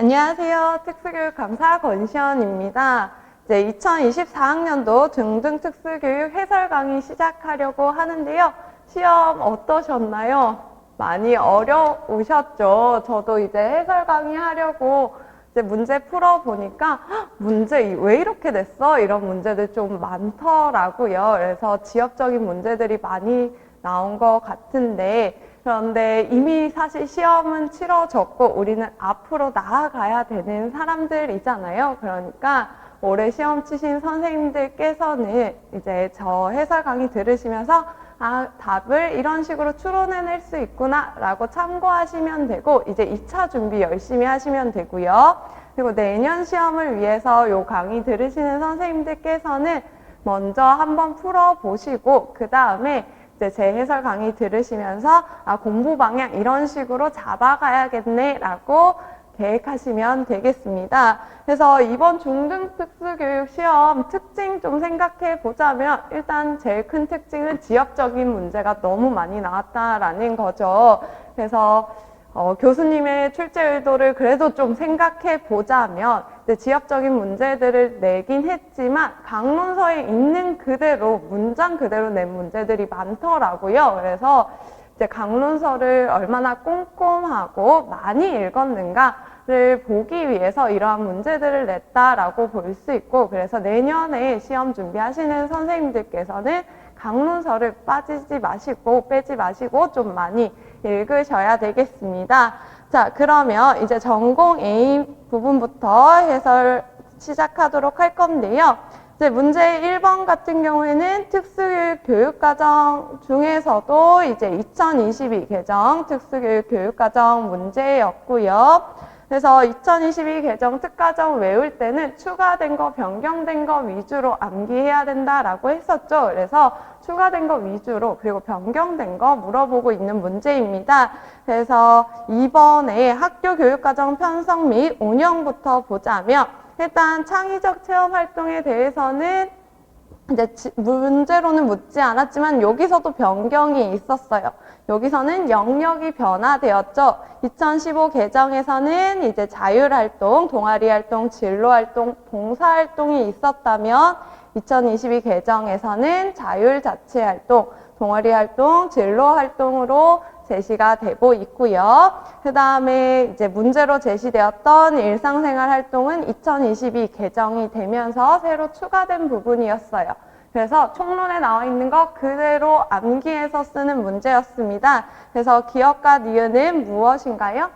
안녕하세요. 특수교육 강사 권시연입니다. 이제 2024학년도 중등특수교육 해설 강의 시작하려고 하는데요. 시험 어떠셨나요? 많이 어려우셨죠? 저도 이제 해설 강의 하려고 이제 문제 풀어보니까 문제 왜 이렇게 됐어? 이런 문제들 좀 많더라고요. 그래서 지엽적인 문제들이 많이 나온 것 같은데 그런데 이미 사실 시험은 치러졌고 우리는 앞으로 나아가야 되는 사람들이잖아요. 그러니까 올해 시험 치신 선생님들께서는 이제 저 해설 강의 들으시면서 답을 이런 식으로 추론해낼 수 있구나 라고 참고하시면 되고 이제 2차 준비 열심히 하시면 되고요. 그리고 내년 시험을 위해서 요 강의 들으시는 선생님들께서는 먼저 한번 풀어보시고 그 다음에 이제 제 해설 강의 들으시면서 공부 방향 이런 식으로 잡아가야겠네 라고 계획하시면 되겠습니다. 그래서 이번 중등특수교육 시험 특징 좀 생각해 보자면 일단 제일 큰 특징은 지엽적인 문제가 너무 많이 나왔다라는 거죠. 그래서 교수님의 출제 의도를 그래도 좀 생각해 보자면 지엽적인 문제들을 내긴 했지만 강론서에 있는 그대로 문장 그대로 낸 문제들이 많더라고요. 그래서 이제 강론서를 얼마나 꼼꼼하고 많이 읽었는가를 보기 위해서 이러한 문제들을 냈다라고 볼 수 있고 그래서 내년에 시험 준비하시는 선생님들께서는 강론서를 빼지 마시고 좀 많이 읽으셔야 되겠습니다. 자, 그러면 이제 전공 A 부분부터 해설 시작하도록 할 건데요. 이제 문제 1번 같은 경우에는 특수교육 교육과정 중에서도 이제 2022 개정 특수교육 교육과정 문제였고요. 그래서 2022 개정 특과정 외울 때는 추가된 거, 변경된 거 위주로 암기해야 된다라고 했었죠. 그래서 추가된 거 위주로 그리고 변경된 거 물어보고 있는 문제입니다. 그래서 이번에 학교 교육과정 편성 및 운영부터 보자면 일단 창의적 체험 활동에 대해서는 이제 문제로는 묻지 않았지만 여기서도 변경이 있었어요. 여기서는 영역이 변화되었죠. 2015 개정에서는 이제 자율활동, 동아리활동, 진로활동, 봉사활동이 있었다면 2022 개정에서는 자율자치활동, 동아리활동, 진로활동으로 제시가 되고 있고요. 그 다음에 이제 문제로 제시되었던 일상생활 활동은 2022 개정이 되면서 새로 추가된 부분이었어요. 그래서 총론에 나와 있는 거 그대로 암기해서 쓰는 문제였습니다. 그래서 기억과 니은은 무엇인가요?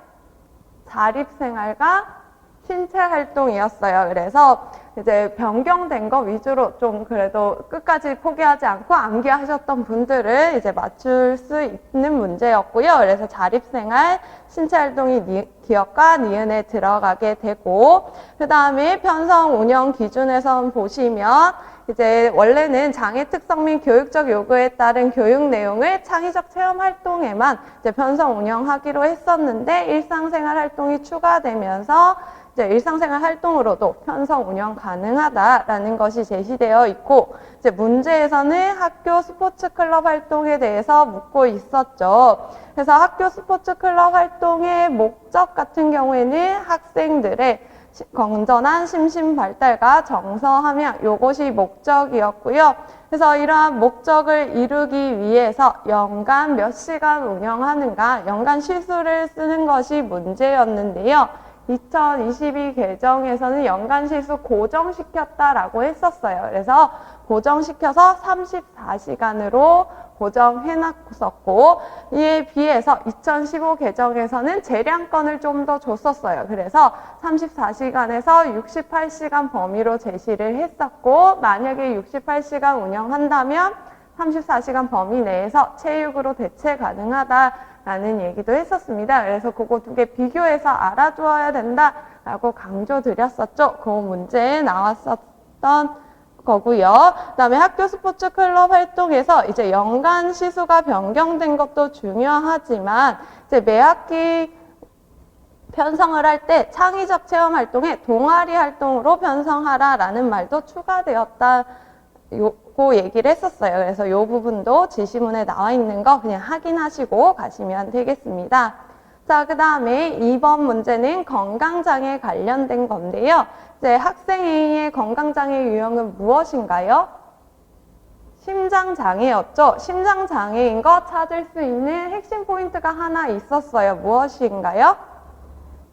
자립생활과 신체활동이었어요. 그래서 이제 변경된 거 위주로 좀 그래도 끝까지 포기하지 않고 암기하셨던 분들은 이제 맞출 수 있는 문제였고요. 그래서 자립생활, 신체활동이 기억과 니은에 들어가게 되고 그 다음에 편성 운영 기준에서 보시면 이제 원래는 장애 특성 및 교육적 요구에 따른 교육 내용을 창의적 체험 활동에만 이제 편성 운영하기로 했었는데 일상생활 활동이 추가되면서 이제 일상생활 활동으로도 편성 운영 가능하다라는 것이 제시되어 있고 이제 문제에서는 학교 스포츠 클럽 활동에 대해서 묻고 있었죠. 그래서 학교 스포츠 클럽 활동의 목적 같은 경우에는 학생들의 건전한 심신 발달과 정서함양 요것이 목적이었고요. 그래서 이러한 목적을 이루기 위해서 연간 몇 시간 운영하는가 연간 시수를 쓰는 것이 문제였는데요. 2022 개정에서는 연간 시수 고정시켰다라고 했었어요. 그래서 고정시켜서 34시간으로 고정해놨었고 이에 비해서 2015 개정에서는 재량권을 좀 더 줬었어요. 그래서 34시간에서 68시간 범위로 제시를 했었고 만약에 68시간 운영한다면 34시간 범위 내에서 체육으로 대체 가능하다라는 얘기도 했었습니다. 그래서 그거 두 개 비교해서 알아두어야 된다라고 강조드렸었죠. 그 문제에 나왔었던 거고요. 그다음에 학교 스포츠 클럽 활동에서 이제 연간 시수가 변경된 것도 중요하지만 이제 매 학기 편성을 할 때 창의적 체험 활동에 동아리 활동으로 편성하라라는 말도 추가되었다. 요거 얘기를 했었어요. 그래서 요 부분도 지시문에 나와 있는 거 그냥 확인하시고 가시면 되겠습니다. 자, 그 다음에 2번 문제는 건강장애 관련된 건데요. 이제 학생 A의 건강장애 유형은 무엇인가요? 심장장애였죠. 심장장애인 거 찾을 수 있는 핵심 포인트가 하나 있었어요. 무엇인가요?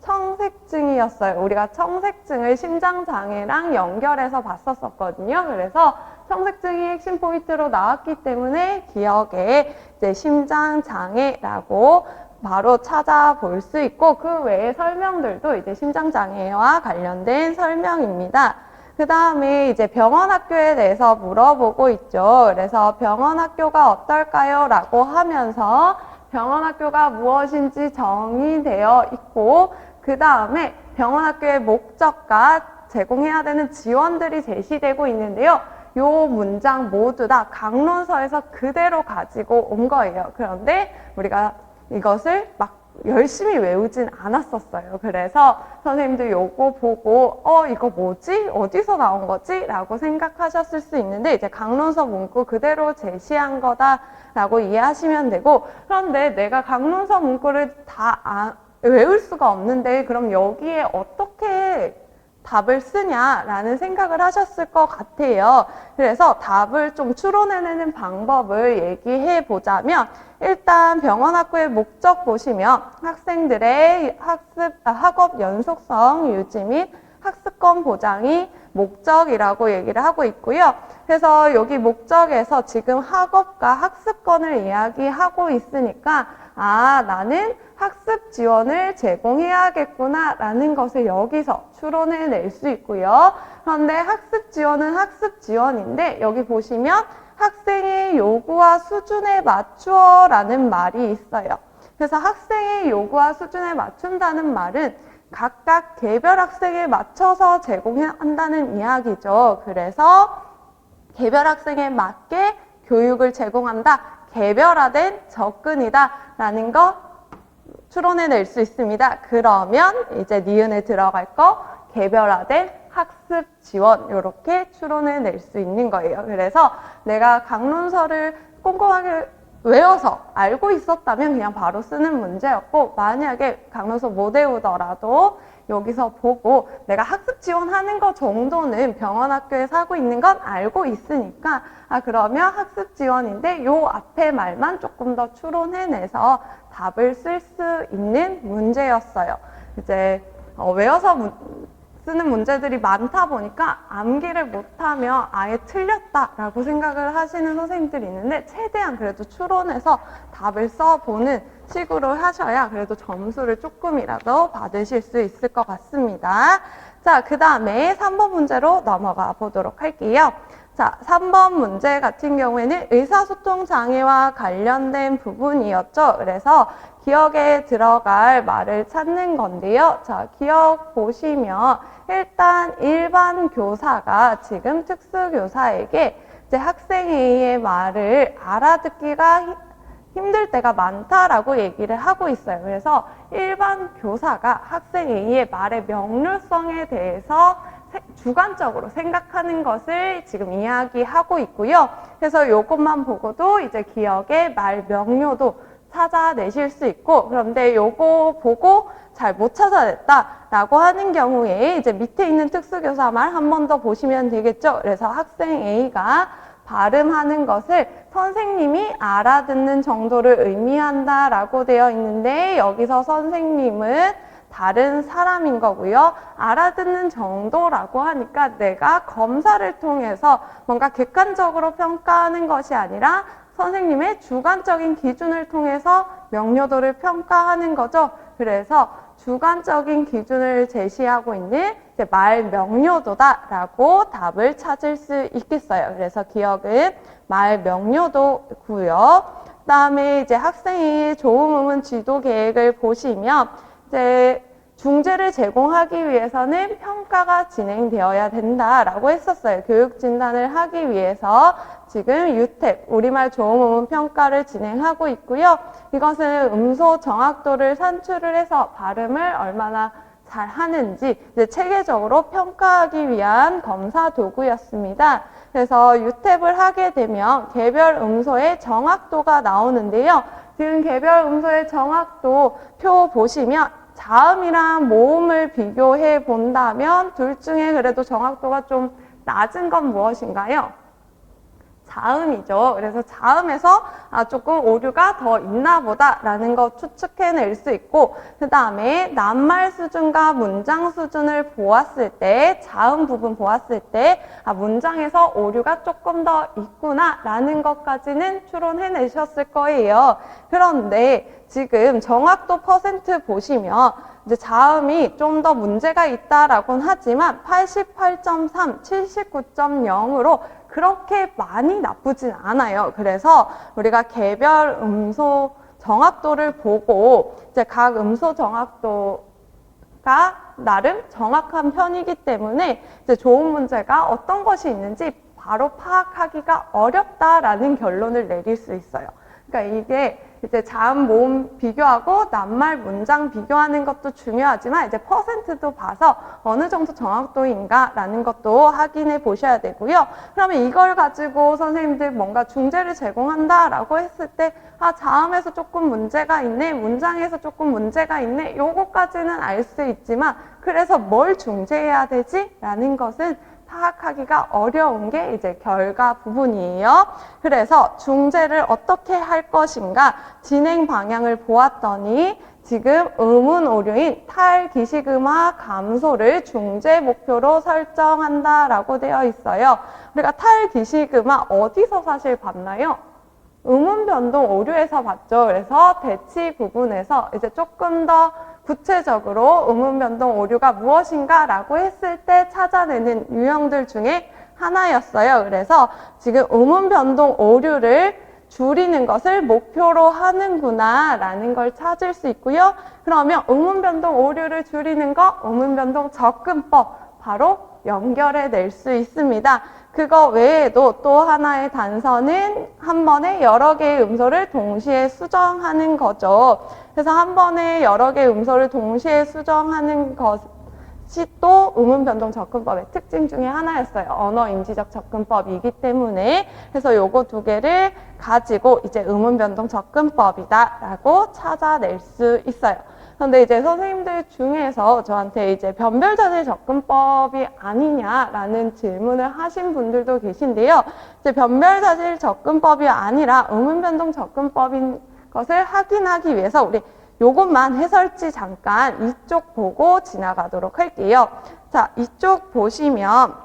청색증이었어요. 우리가 청색증을 심장장애랑 연결해서 봤었거든요. 그래서 청색증이 핵심 포인트로 나왔기 때문에 기억에 이제 심장장애라고 바로 찾아볼 수 있고, 그 외의 설명들도 이제 심장장애와 관련된 설명입니다. 그 다음에 이제 병원 학교에 대해서 물어보고 있죠. 그래서 병원 학교가 어떨까요? 라고 하면서 병원 학교가 무엇인지 정의되어 있고, 그 다음에 병원 학교의 목적과 제공해야 되는 지원들이 제시되고 있는데요. 요 문장 모두 다 강론서에서 그대로 가지고 온 거예요. 그런데 우리가 이것을 막 열심히 외우진 않았었어요. 그래서 선생님들 요거 보고 이거 뭐지? 어디서 나온 거지? 라고 생각하셨을 수 있는데, 이제 강론서 문구 그대로 제시한 거다라고 이해하시면 되고, 그런데 내가 강론서 문구를 다 외울 수가 없는데 그럼 여기에 어떻게 답을 쓰냐라는 생각을 하셨을 것 같아요. 그래서 답을 좀 추론해내는 방법을 얘기해 보자면, 일단 병원학교의 목적 보시면 학생들의 학업 연속성 유지 및 학습권 보장이 목적이라고 얘기를 하고 있고요. 그래서 여기 목적에서 지금 학업과 학습권을 이야기하고 있으니까 나는 학습 지원을 제공해야겠구나 라는 것을 여기서 추론해낼 수 있고요. 그런데 학습 지원은 학습 지원인데 여기 보시면 학생의 요구와 수준에 맞추어 라는 말이 있어요. 그래서 학생의 요구와 수준에 맞춘다는 말은 각각 개별 학생에 맞춰서 제공한다는 이야기죠. 그래서 개별 학생에 맞게 교육을 제공한다. 개별화된 접근이다 라는 거 추론해낼 수 있습니다. 그러면 이제 니은에 들어갈 거 개별화된 학습 지원, 이렇게 추론해낼 수 있는 거예요. 그래서 내가 강론서를 꼼꼼하게 외워서 알고 있었다면 그냥 바로 쓰는 문제였고, 만약에 강론서 못 외우더라도 여기서 보고 내가 학습 지원하는 것 정도는 병원 학교에서 하고 있는 건 알고 있으니까 그러면 학습 지원인데 요 앞에 말만 조금 더 추론해내서 답을 쓸 수 있는 문제였어요. 이제 외워서 쓰는 문제들이 많다 보니까 암기를 못하면 아예 틀렸다라고 생각을 하시는 선생님들이 있는데, 최대한 그래도 추론해서 답을 써보는 식으로 하셔야 그래도 점수를 조금이라도 받으실 수 있을 것 같습니다. 자, 그 다음에 3번 문제로 넘어가 보도록 할게요. 자, 3번 문제 같은 경우에는 의사소통 장애와 관련된 부분이었죠. 그래서 기억에 들어갈 말을 찾는 건데요. 자, 기억 보시면 일단 일반 교사가 지금 특수교사에게 이제 학생 A의 말을 알아듣기가 힘들 때가 많다라고 얘기를 하고 있어요. 그래서 일반 교사가 학생 A의 말의 명료성에 대해서 주관적으로 생각하는 것을 지금 이야기하고 있고요. 그래서 이것만 보고도 이제 기억의 말 명료도 찾아내실 수 있고, 그런데 요거 보고 잘 못 찾아냈다라고 하는 경우에 이제 밑에 있는 특수교사 말 한 번 더 보시면 되겠죠. 그래서 학생 A가 발음하는 것을 선생님이 알아듣는 정도를 의미한다라고 되어 있는데, 여기서 선생님은 다른 사람인 거고요. 알아듣는 정도라고 하니까 내가 검사를 통해서 뭔가 객관적으로 평가하는 것이 아니라 선생님의 주관적인 기준을 통해서 명료도를 평가하는 거죠. 그래서 주관적인 기준을 제시하고 있는 이제 말 명료도다라고 답을 찾을 수 있겠어요. 그래서 기억은 말 명료도고요. 그다음에 이제 학생이 좋은 의문 지도 계획을 보시면 이제 중재를 제공하기 위해서는 평가가 진행되어야 된다라고 했었어요. 교육 진단을 하기 위해서 지금 유탭, 우리말 좋은 의문 평가를 진행하고 있고요. 이것은 음소 정확도를 산출을 해서 발음을 얼마나 잘 하는지 이제 체계적으로 평가하기 위한 검사 도구였습니다. 그래서 유탭을 하게 되면 개별 음소의 정확도가 나오는데요. 지금 개별 음소의 정확도 표 보시면 자음이랑 모음을 비교해 본다면 둘 중에 그래도 정확도가 좀 낮은 건 무엇인가요? 자음이죠. 그래서 자음에서 조금 오류가 더 있나 보다라는 거 추측해낼 수 있고, 그 다음에 낱말 수준과 문장 수준을 보았을 때, 자음 부분 보았을 때 문장에서 오류가 조금 더 있구나라는 것까지는 추론해내셨을 거예요. 그런데 지금 정확도 퍼센트 보시면 이제 자음이 좀 더 문제가 있다라고는 하지만 88.3, 79.0으로 그렇게 많이 나쁘진 않아요. 그래서 우리가 개별 음소 정확도를 보고 이제 각 음소 정확도가 나름 정확한 편이기 때문에 이제 좋은 문제가 어떤 것이 있는지 바로 파악하기가 어렵다라는 결론을 내릴 수 있어요. 그러니까 이게 이제 자음, 모음 비교하고 낱말, 문장 비교하는 것도 중요하지만 이제 퍼센트도 봐서 어느 정도 정확도인가라는 것도 확인해 보셔야 되고요. 그러면 이걸 가지고 선생님들 뭔가 중재를 제공한다라고 했을 때 자음에서 조금 문제가 있네, 문장에서 조금 문제가 있네, 요거까지는 알 수 있지만 그래서 뭘 중재해야 되지? 라는 것은 파악하기가 어려운 게 이제 결과 부분이에요. 그래서 중재를 어떻게 할 것인가 진행 방향을 보았더니 지금 음운 오류인 탈기시음화 감소를 중재 목표로 설정한다라고 되어 있어요. 우리가 탈기시음화 어디서 사실 봤나요? 음운 변동 오류에서 봤죠. 그래서 대치 부분에서 이제 조금 더 구체적으로 음운 변동 오류가 무엇인가라고 했을 때 찾아내는 유형들 중에 하나였어요. 그래서 지금 음운 변동 오류를 줄이는 것을 목표로 하는구나 라는 걸 찾을 수 있고요. 그러면 음운 변동 오류를 줄이는 거 음운 변동 접근법 바로 연결해 낼 수 있습니다. 그거 외에도 또 하나의 단서는 한 번에 여러 개의 음소를 동시에 수정하는 거죠. 그래서 한 번에 여러 개의 음소를 동시에 수정하는 것이 또 음운 변동 접근법의 특징 중에 하나였어요. 언어 인지적 접근법이기 때문에. 그래서 요거 두 개를 가지고 이제 음운 변동 접근법이다라고 찾아낼 수 있어요. 그런데 이제 선생님들 중에서 저한테 이제 변별자질 접근법이 아니냐라는 질문을 하신 분들도 계신데요. 이제 변별자질 접근법이 아니라 음운변동 접근법인 것을 확인하기 위해서 우리 요것만 해설지 잠깐 이쪽 보고 지나가도록 할게요. 자, 이쪽 보시면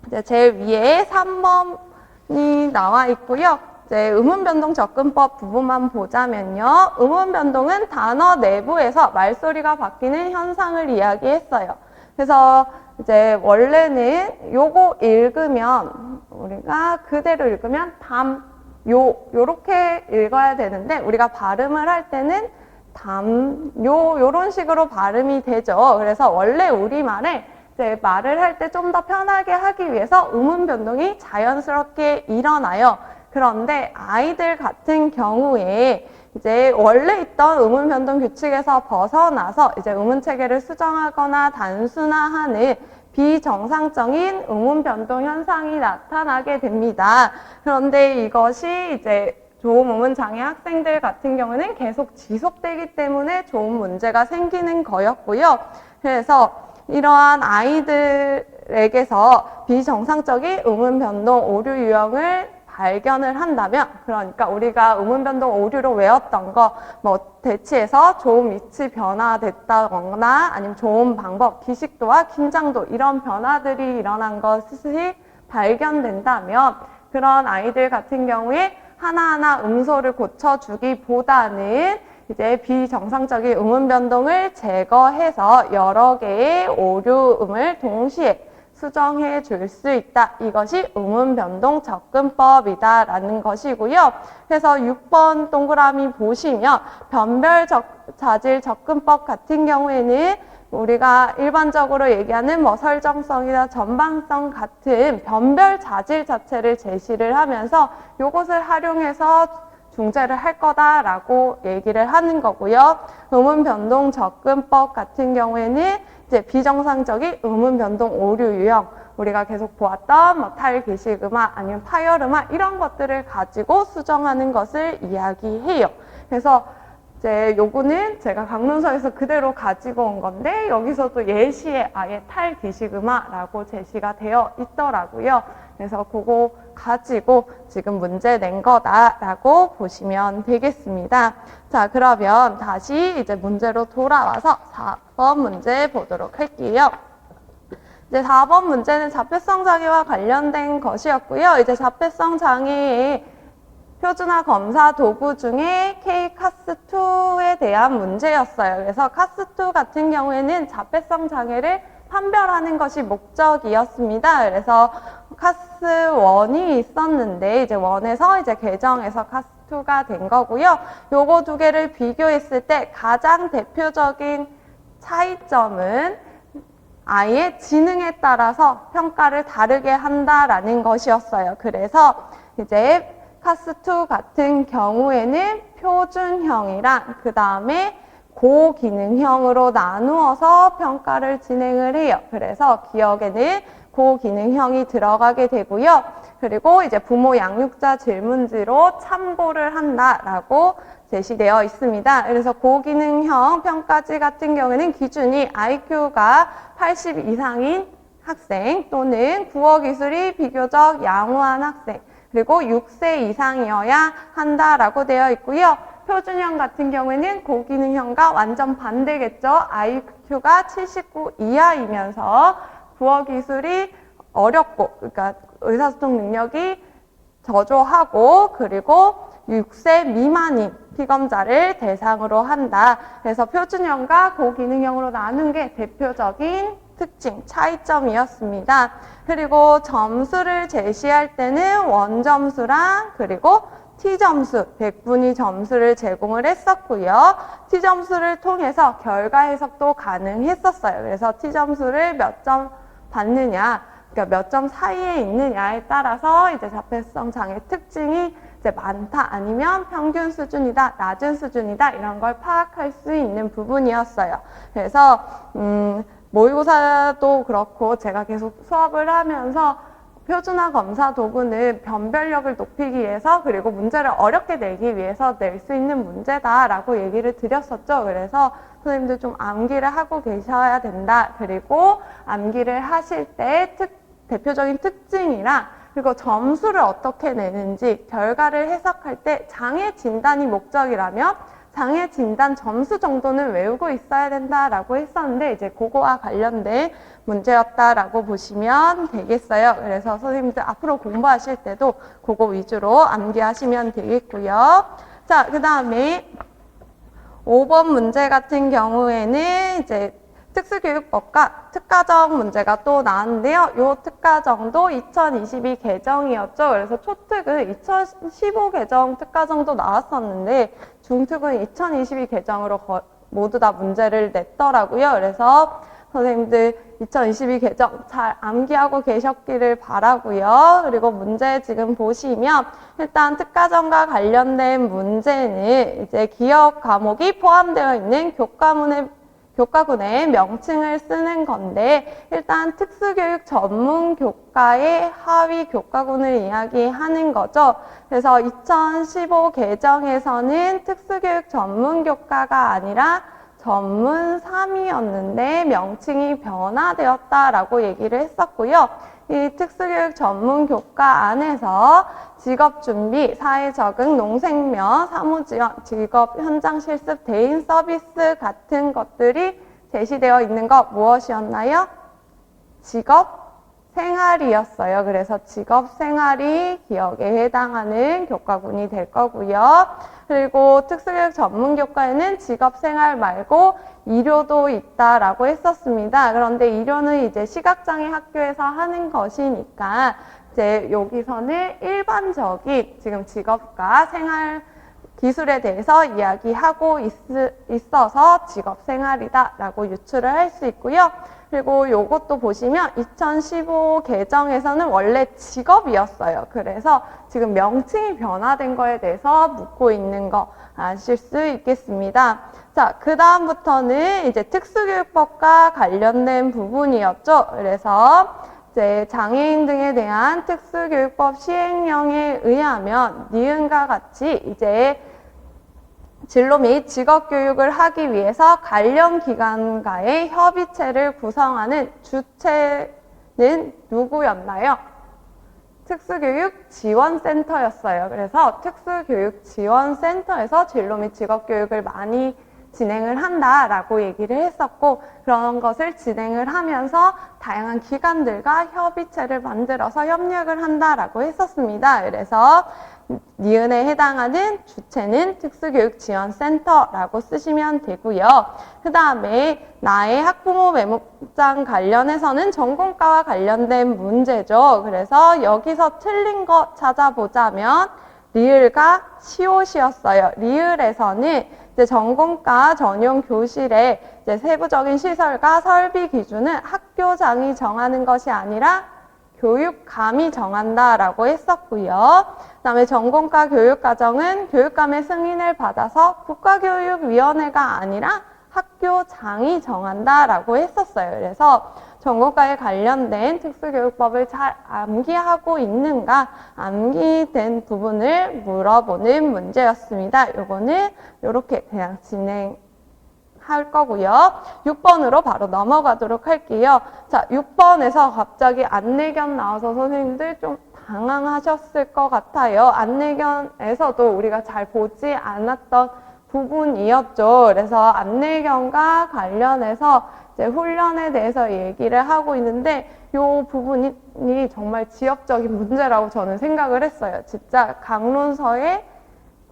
이제 제일 위에 3번이 나와 있고요. 이제 음운변동 접근법 부분만 보자면요. 음운변동은 단어 내부에서 말소리가 바뀌는 현상을 이야기했어요. 그래서 이제 원래는 요거 읽으면 우리가 그대로 읽으면 요렇게 읽어야 되는데 우리가 발음을 할 때는 요런 식으로 발음이 되죠. 그래서 원래 우리말에 이제 말을 할 때 좀 더 편하게 하기 위해서 음운 변동이 자연스럽게 일어나요. 그런데 아이들 같은 경우에 이제 원래 있던 음운 변동 규칙에서 벗어나서 이제 음운 체계를 수정하거나 단순화하는 비정상적인 음운 변동 현상이 나타나게 됩니다. 그런데 이것이 이제 조음 음운 장애 학생들 같은 경우는 계속 지속되기 때문에 조음 문제가 생기는 거였고요. 그래서 이러한 아이들에게서 비정상적인 음운 변동 오류 유형을 발견을 한다면, 그러니까 우리가 음운 변동 오류로 외웠던 거, 뭐 대치에서 조음 위치 변화됐다거나 아니면 조음 방법, 기식도와 긴장도 이런 변화들이 일어난 것이 발견된다면 그런 아이들 같은 경우에 하나하나 음소를 고쳐주기보다는 이제 비정상적인 음운 변동을 제거해서 여러 개의 오류음을 동시에 수정해 줄 수 있다. 이것이 음운 변동 접근법이다라는 것이고요. 그래서 6번 동그라미 보시면 변별 자질 접근법 같은 경우에는 우리가 일반적으로 얘기하는 뭐 설정성이나 전방성 같은 변별 자질 자체를 제시를 하면서 이것을 활용해서 중재를 할 거다라고 얘기를 하는 거고요. 음운 변동 접근법 같은 경우에는 이제 비정상적인 음운 변동 오류 유형, 우리가 계속 보았던 뭐 탈기식음화 아니면 파열음화 이런 것들을 가지고 수정하는 것을 이야기해요. 그래서 이제 요거는 제가 강론서에서 그대로 가지고 온 건데 여기서도 예시에 아예 탈기식음화라고 제시가 되어 있더라고요. 그래서 그거 가지고 지금 문제 낸 거다라고 보시면 되겠습니다. 자, 그러면 다시 이제 문제로 돌아와서 4번 문제 보도록 할게요. 이제 4번 문제는 자폐성 장애와 관련된 것이었고요. 이제 자폐성 장애의 표준화 검사 도구 중에 K-CAS2에 대한 문제였어요. 그래서 CAS2 같은 경우에는 자폐성 장애를 판별하는 것이 목적이었습니다. 그래서 CAS1이 있었는데 이제 1에서 이제 개정해서 CAS2가 된 거고요. 요거 두 개를 비교했을 때 가장 대표적인 차이점은 아이의 지능에 따라서 평가를 다르게 한다라는 것이었어요. 그래서 이제 CAS2 같은 경우에는 표준형이랑 그 다음에 고기능형으로 나누어서 평가를 진행을 해요. 그래서 기억에는 고기능형이 들어가게 되고요. 그리고 이제 부모 양육자 질문지로 참고를 한다라고 제시되어 있습니다. 그래서 고기능형 평가지 같은 경우에는 기준이 IQ가 80 이상인 학생 또는 국어 기술이 비교적 양호한 학생 그리고 6세 이상이어야 한다라고 되어 있고요. 표준형 같은 경우에는 고기능형과 완전 반대겠죠. IQ가 79 이하이면서 국어 기술이 어렵고 그러니까 의사소통 능력이 저조하고 그리고 6세 미만인 피검자를 대상으로 한다. 그래서 표준형과 고기능형으로 나눈 게 대표적인 특징, 차이점이었습니다. 그리고 점수를 제시할 때는 원점수랑 그리고 T점수, 100분위 점수를 제공을 했었고요. T점수를 통해서 결과 해석도 가능했었어요. 그래서 T점수를 몇 점 받느냐, 그러니까 몇 점 사이에 있느냐에 따라서 이제 자폐성 장애 특징이 이제 많다 아니면 평균 수준이다, 낮은 수준이다 이런 걸 파악할 수 있는 부분이었어요. 그래서 모의고사도 그렇고 제가 계속 수업을 하면서 표준화 검사 도구는 변별력을 높이기 위해서 그리고 문제를 어렵게 내기 위해서 낼 수 있는 문제다라고 얘기를 드렸었죠. 그래서 선생님들 좀 암기를 하고 계셔야 된다. 그리고 암기를 하실 때 대표적인 특징이랑 그리고 점수를 어떻게 내는지 결과를 해석할 때 장애 진단이 목적이라면 장애 진단 점수 정도는 외우고 있어야 된다라고 했었는데 이제 그거와 관련된 문제였다라고 보시면 되겠어요. 그래서 선생님들 앞으로 공부하실 때도 그거 위주로 암기하시면 되겠고요. 자, 그 다음에 5번 문제 같은 경우에는 이제 특수교육법과 특가정 문제가 또 나왔는데요. 이 특가정도 2022 개정이었죠. 그래서 초특은 2015 개정 특가정도 나왔었는데 중특은 2022 개정으로 모두 다 문제를 냈더라고요. 그래서 선생님들 2022 개정 잘 암기하고 계셨기를 바라고요. 그리고 문제 지금 보시면 일단 특가정과 관련된 문제는 이제 기억 과목이 포함되어 있는 교과군의 명칭을 쓰는 건데 일단 특수교육 전문 교과의 하위 교과군을 이야기하는 거죠. 그래서 2015 개정에서는 특수교육 전문 교과가 아니라 전문 3이었는데 명칭이 변화되었다라고 얘기를 했었고요. 이 특수교육 전문 교과 안에서 직업준비, 사회적응, 농생면, 사무지원, 직업 현장 실습, 대인 서비스 같은 것들이 제시되어 있는 것 무엇이었나요? 직업 생활이었어요. 그래서 직업 생활이 기억에 해당하는 교과군이 될 거고요. 그리고 특수교육 전문 교과에는 직업 생활 말고 일요도 있다라고 했었습니다. 그런데 일요는 이제 시각장애 학교에서 하는 것이니까 이제 여기서는 일반적인 지금 직업과 생활 기술에 대해서 이야기하고 있어서 직업 생활이다라고 유추를 할 수 있고요. 그리고 요것도 보시면 2015 개정에서는 원래 직업이었어요. 그래서 지금 명칭이 변화된 거에 대해서 묻고 있는 거 아실 수 있겠습니다. 자, 그 다음부터는 이제 특수교육법과 관련된 부분이었죠. 그래서 이제 장애인 등에 대한 특수교육법 시행령에 의하면 니은과 같이 이제 진로 및 직업교육을 하기 위해서 관련 기관과의 협의체를 구성하는 주체는 누구였나요? 특수교육지원센터였어요. 그래서 특수교육지원센터에서 진로 및 직업교육을 많이 진행을 한다라고 얘기를 했었고, 그런 것을 진행을 하면서 다양한 기관들과 협의체를 만들어서 협력을 한다라고 했었습니다. 그래서 니은에 해당하는 주체는 특수교육지원센터라고 쓰시면 되고요. 그 다음에 나의 학부모 메모장 관련해서는 전공과와 관련된 문제죠. 그래서 여기서 틀린 거 찾아보자면 리을과 시옷이었어요. 리을에서는 이제 전공과 전용 교실의 이제 세부적인 시설과 설비 기준은 학교장이 정하는 것이 아니라 교육감이 정한다라고 했었고요. 그다음에 전공과 교육과정은 교육감의 승인을 받아서 국가교육위원회가 아니라 학교장이 정한다라고 했었어요. 그래서 전공과에 관련된 특수교육법을 잘 암기하고 있는가, 암기된 부분을 물어보는 문제였습니다. 요거는 이렇게 그냥 진행할 거고요. 6번으로 바로 넘어가도록 할게요. 자, 6번에서 갑자기 안내견 나와서 선생님들 좀 당황하셨을 것 같아요. 안내견에서도 우리가 잘 보지 않았던 부분이었죠. 그래서 안내견과 관련해서 이제 훈련에 대해서 얘기를 하고 있는데 이 부분이 정말 지역적인 문제라고 저는 생각을 했어요. 진짜 강론서의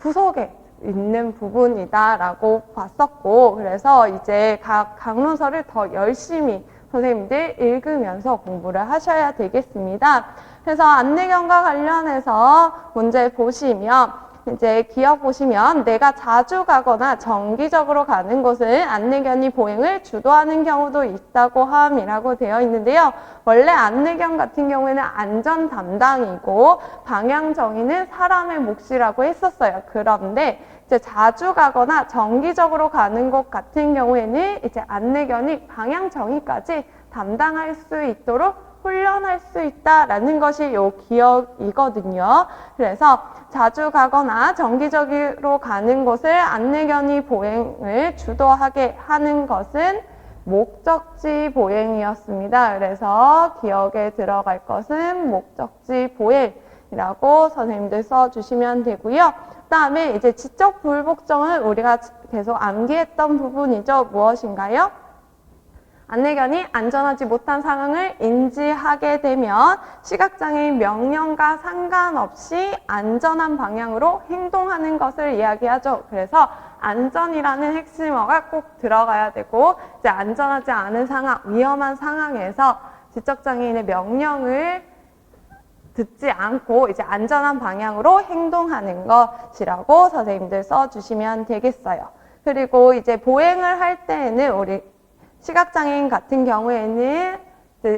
구석에 있는 부분이다라고 봤었고, 그래서 이제 각 강론서를 더 열심히 선생님들 읽으면서 공부를 하셔야 되겠습니다. 그래서 안내견과 관련해서 문제 보시면 이제 기억 보시면 내가 자주 가거나 정기적으로 가는 곳은 안내견이 보행을 주도하는 경우도 있다고 함이라고 되어 있는데요. 원래 안내견 같은 경우에는 안전 담당이고 방향 정의는 사람의 몫이라고 했었어요. 그런데 이제 자주 가거나 정기적으로 가는 곳 같은 경우에는 이제 안내견이 방향 정의까지 담당할 수 있도록 훈련할 수 있다라는 것이 요 기억이거든요. 그래서 자주 가거나 정기적으로 가는 곳을 안내견이 보행을 주도하게 하는 것은 목적지 보행이었습니다. 그래서 기억에 들어갈 것은 목적지 보행이라고 선생님들 써주시면 되고요. 그 다음에 이제 지적 불복종은 우리가 계속 암기했던 부분이죠. 무엇인가요? 안내견이 안전하지 못한 상황을 인지하게 되면 시각장애인 명령과 상관없이 안전한 방향으로 행동하는 것을 이야기하죠. 그래서 안전이라는 핵심어가 꼭 들어가야 되고, 이제 안전하지 않은 상황, 위험한 상황에서 지적장애인의 명령을 듣지 않고 이제 안전한 방향으로 행동하는 것이라고 선생님들 써주시면 되겠어요. 그리고 이제 보행을 할 때에는 우리 시각장애인 같은 경우에는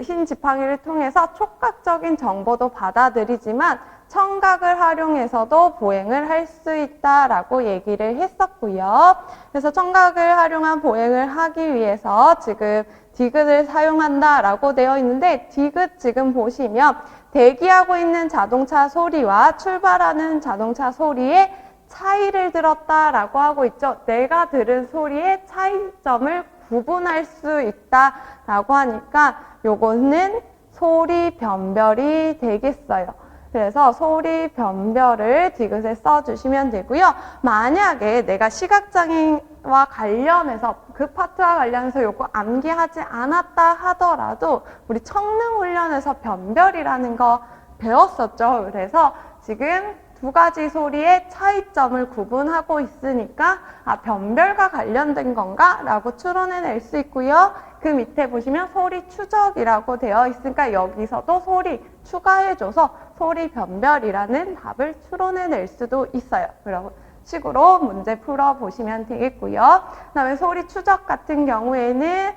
흰 지팡이를 통해서 촉각적인 정보도 받아들이지만 청각을 활용해서도 보행을 할 수 있다라고 얘기를 했었고요. 그래서 청각을 활용한 보행을 하기 위해서 지금 디귿을 사용한다라고 되어 있는데, 디귿 지금 보시면 대기하고 있는 자동차 소리와 출발하는 자동차 소리의 차이를 들었다라고 하고 있죠. 내가 들은 소리의 차이점을 구분할 수 있다라고 하니까 요거는 소리 변별이 되겠어요. 그래서 소리 변별을 디귿에 써주시면 되고요. 만약에 내가 시각장애인과 관련해서 그 파트와 관련해서 요거 암기하지 않았다 하더라도 우리 청능 훈련에서 변별이라는 거 배웠었죠. 그래서 지금 두 가지 소리의 차이점을 구분하고 있으니까 변별과 관련된 건가? 라고 추론해낼 수 있고요. 그 밑에 보시면 소리 추적이라고 되어 있으니까 여기서도 소리 추가해줘서 소리 변별이라는 답을 추론해낼 수도 있어요. 그런 식으로 문제 풀어보시면 되겠고요. 그 다음에 소리 추적 같은 경우에는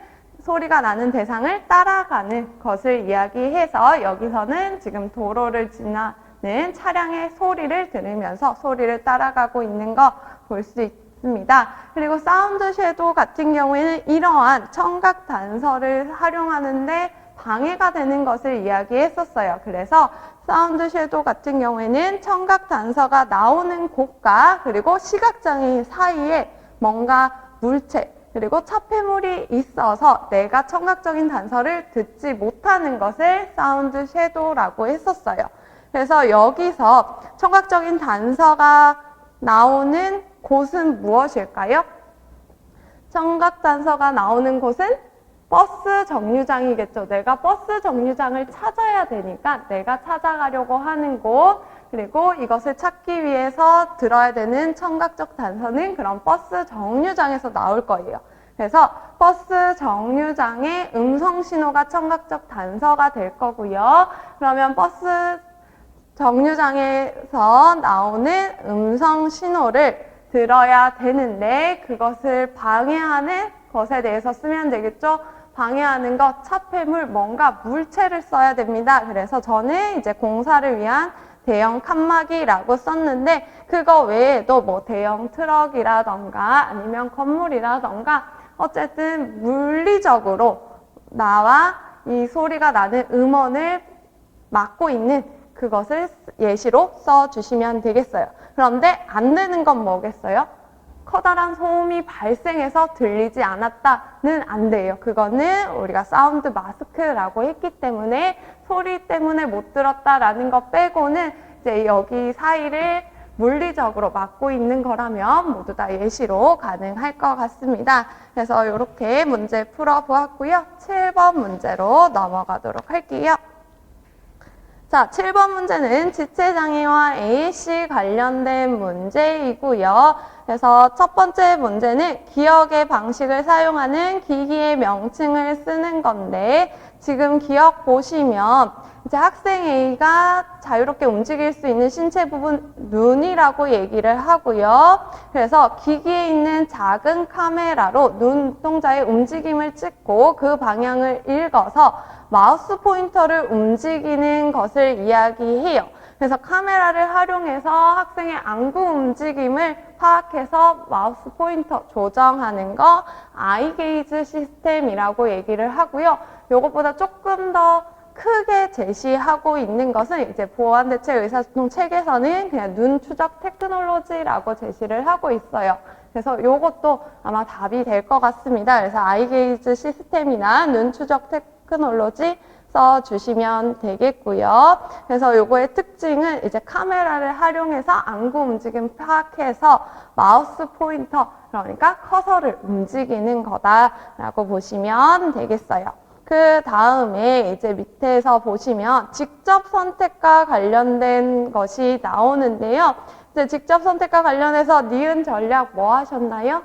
소리가 나는 대상을 따라가는 것을 이야기해서 여기서는 지금 도로를 지나는 차량의 소리를 들으면서 소리를 따라가고 있는 거 볼 수 있습니다. 그리고 사운드 섀도우 같은 경우에는 이러한 청각 단서를 활용하는데 방해가 되는 것을 이야기했었어요. 그래서 사운드 섀도우 같은 경우에는 청각 단서가 나오는 곳과 그리고 시각장애인 사이에 뭔가 물체 그리고 차폐물이 있어서 내가 청각적인 단서를 듣지 못하는 것을 사운드 섀도우라고 했었어요. 그래서 여기서 청각적인 단서가 나오는 곳은 무엇일까요? 청각 단서가 나오는 곳은 버스 정류장이겠죠. 내가 버스 정류장을 찾아야 되니까 내가 찾아가려고 하는 곳, 그리고 이것을 찾기 위해서 들어야 되는 청각적 단서는 그런 버스 정류장에서 나올 거예요. 그래서 버스 정류장의 음성 신호가 청각적 단서가 될 거고요. 그러면 버스 정류장에서 나오는 음성 신호를 들어야 되는데 그것을 방해하는 것에 대해서 쓰면 되겠죠. 방해하는 것, 차폐물, 뭔가 물체를 써야 됩니다. 그래서 저는 이제 공사를 위한 대형 칸막이라고 썼는데 그거 외에도 뭐 대형 트럭이라던가 아니면 건물이라던가 어쨌든 물리적으로 나와 이 소리가 나는 음원을 막고 있는 그것을 예시로 써주시면 되겠어요. 그런데 안 되는 건 뭐겠어요? 커다란 소음이 발생해서 들리지 않았다는 안 돼요. 그거는 우리가 사운드 마스크라고 했기 때문에 소리 때문에 못 들었다라는 거 빼고는 이제 여기 사이를 물리적으로 막고 있는 거라면 모두 다 예시로 가능할 것 같습니다. 그래서 이렇게 문제 풀어보았고요. 7번 문제로 넘어가도록 할게요. 자, 7번 문제는 지체장애와 AC 관련된 문제이고요. 그래서 첫 번째 문제는 기억의 방식을 사용하는 기기의 명칭을 쓰는 건데 지금 기억 보시면 이제 학생 A가 자유롭게 움직일 수 있는 신체 부분 눈이라고 얘기를 하고요. 그래서 기기에 있는 작은 카메라로 눈동자의 움직임을 찍고 그 방향을 읽어서 마우스 포인터를 움직이는 것을 이야기해요. 그래서 카메라를 활용해서 학생의 안구 움직임을 파악해서 마우스 포인터 조정하는 거 아이 게이지 시스템이라고 얘기를 하고요. 이것보다 조금 더 크게 제시하고 있는 것은 이제 보완대책 의사소통 책에서는 그냥 눈 추적 테크놀로지라고 제시를 하고 있어요. 그래서 이것도 아마 답이 될 것 같습니다. 그래서 아이 게이지 시스템이나 눈 추적 테크놀로지 써주시면 되겠고요. 그래서 요거의 특징은 이제 카메라를 활용해서 안구 움직임 파악해서 마우스 포인터, 그러니까 커서를 움직이는 거다라고 보시면 되겠어요. 그 다음에 이제 밑에서 보시면 직접 선택과 관련된 것이 나오는데요. 이제 직접 선택과 관련해서 니은 전략 뭐 하셨나요?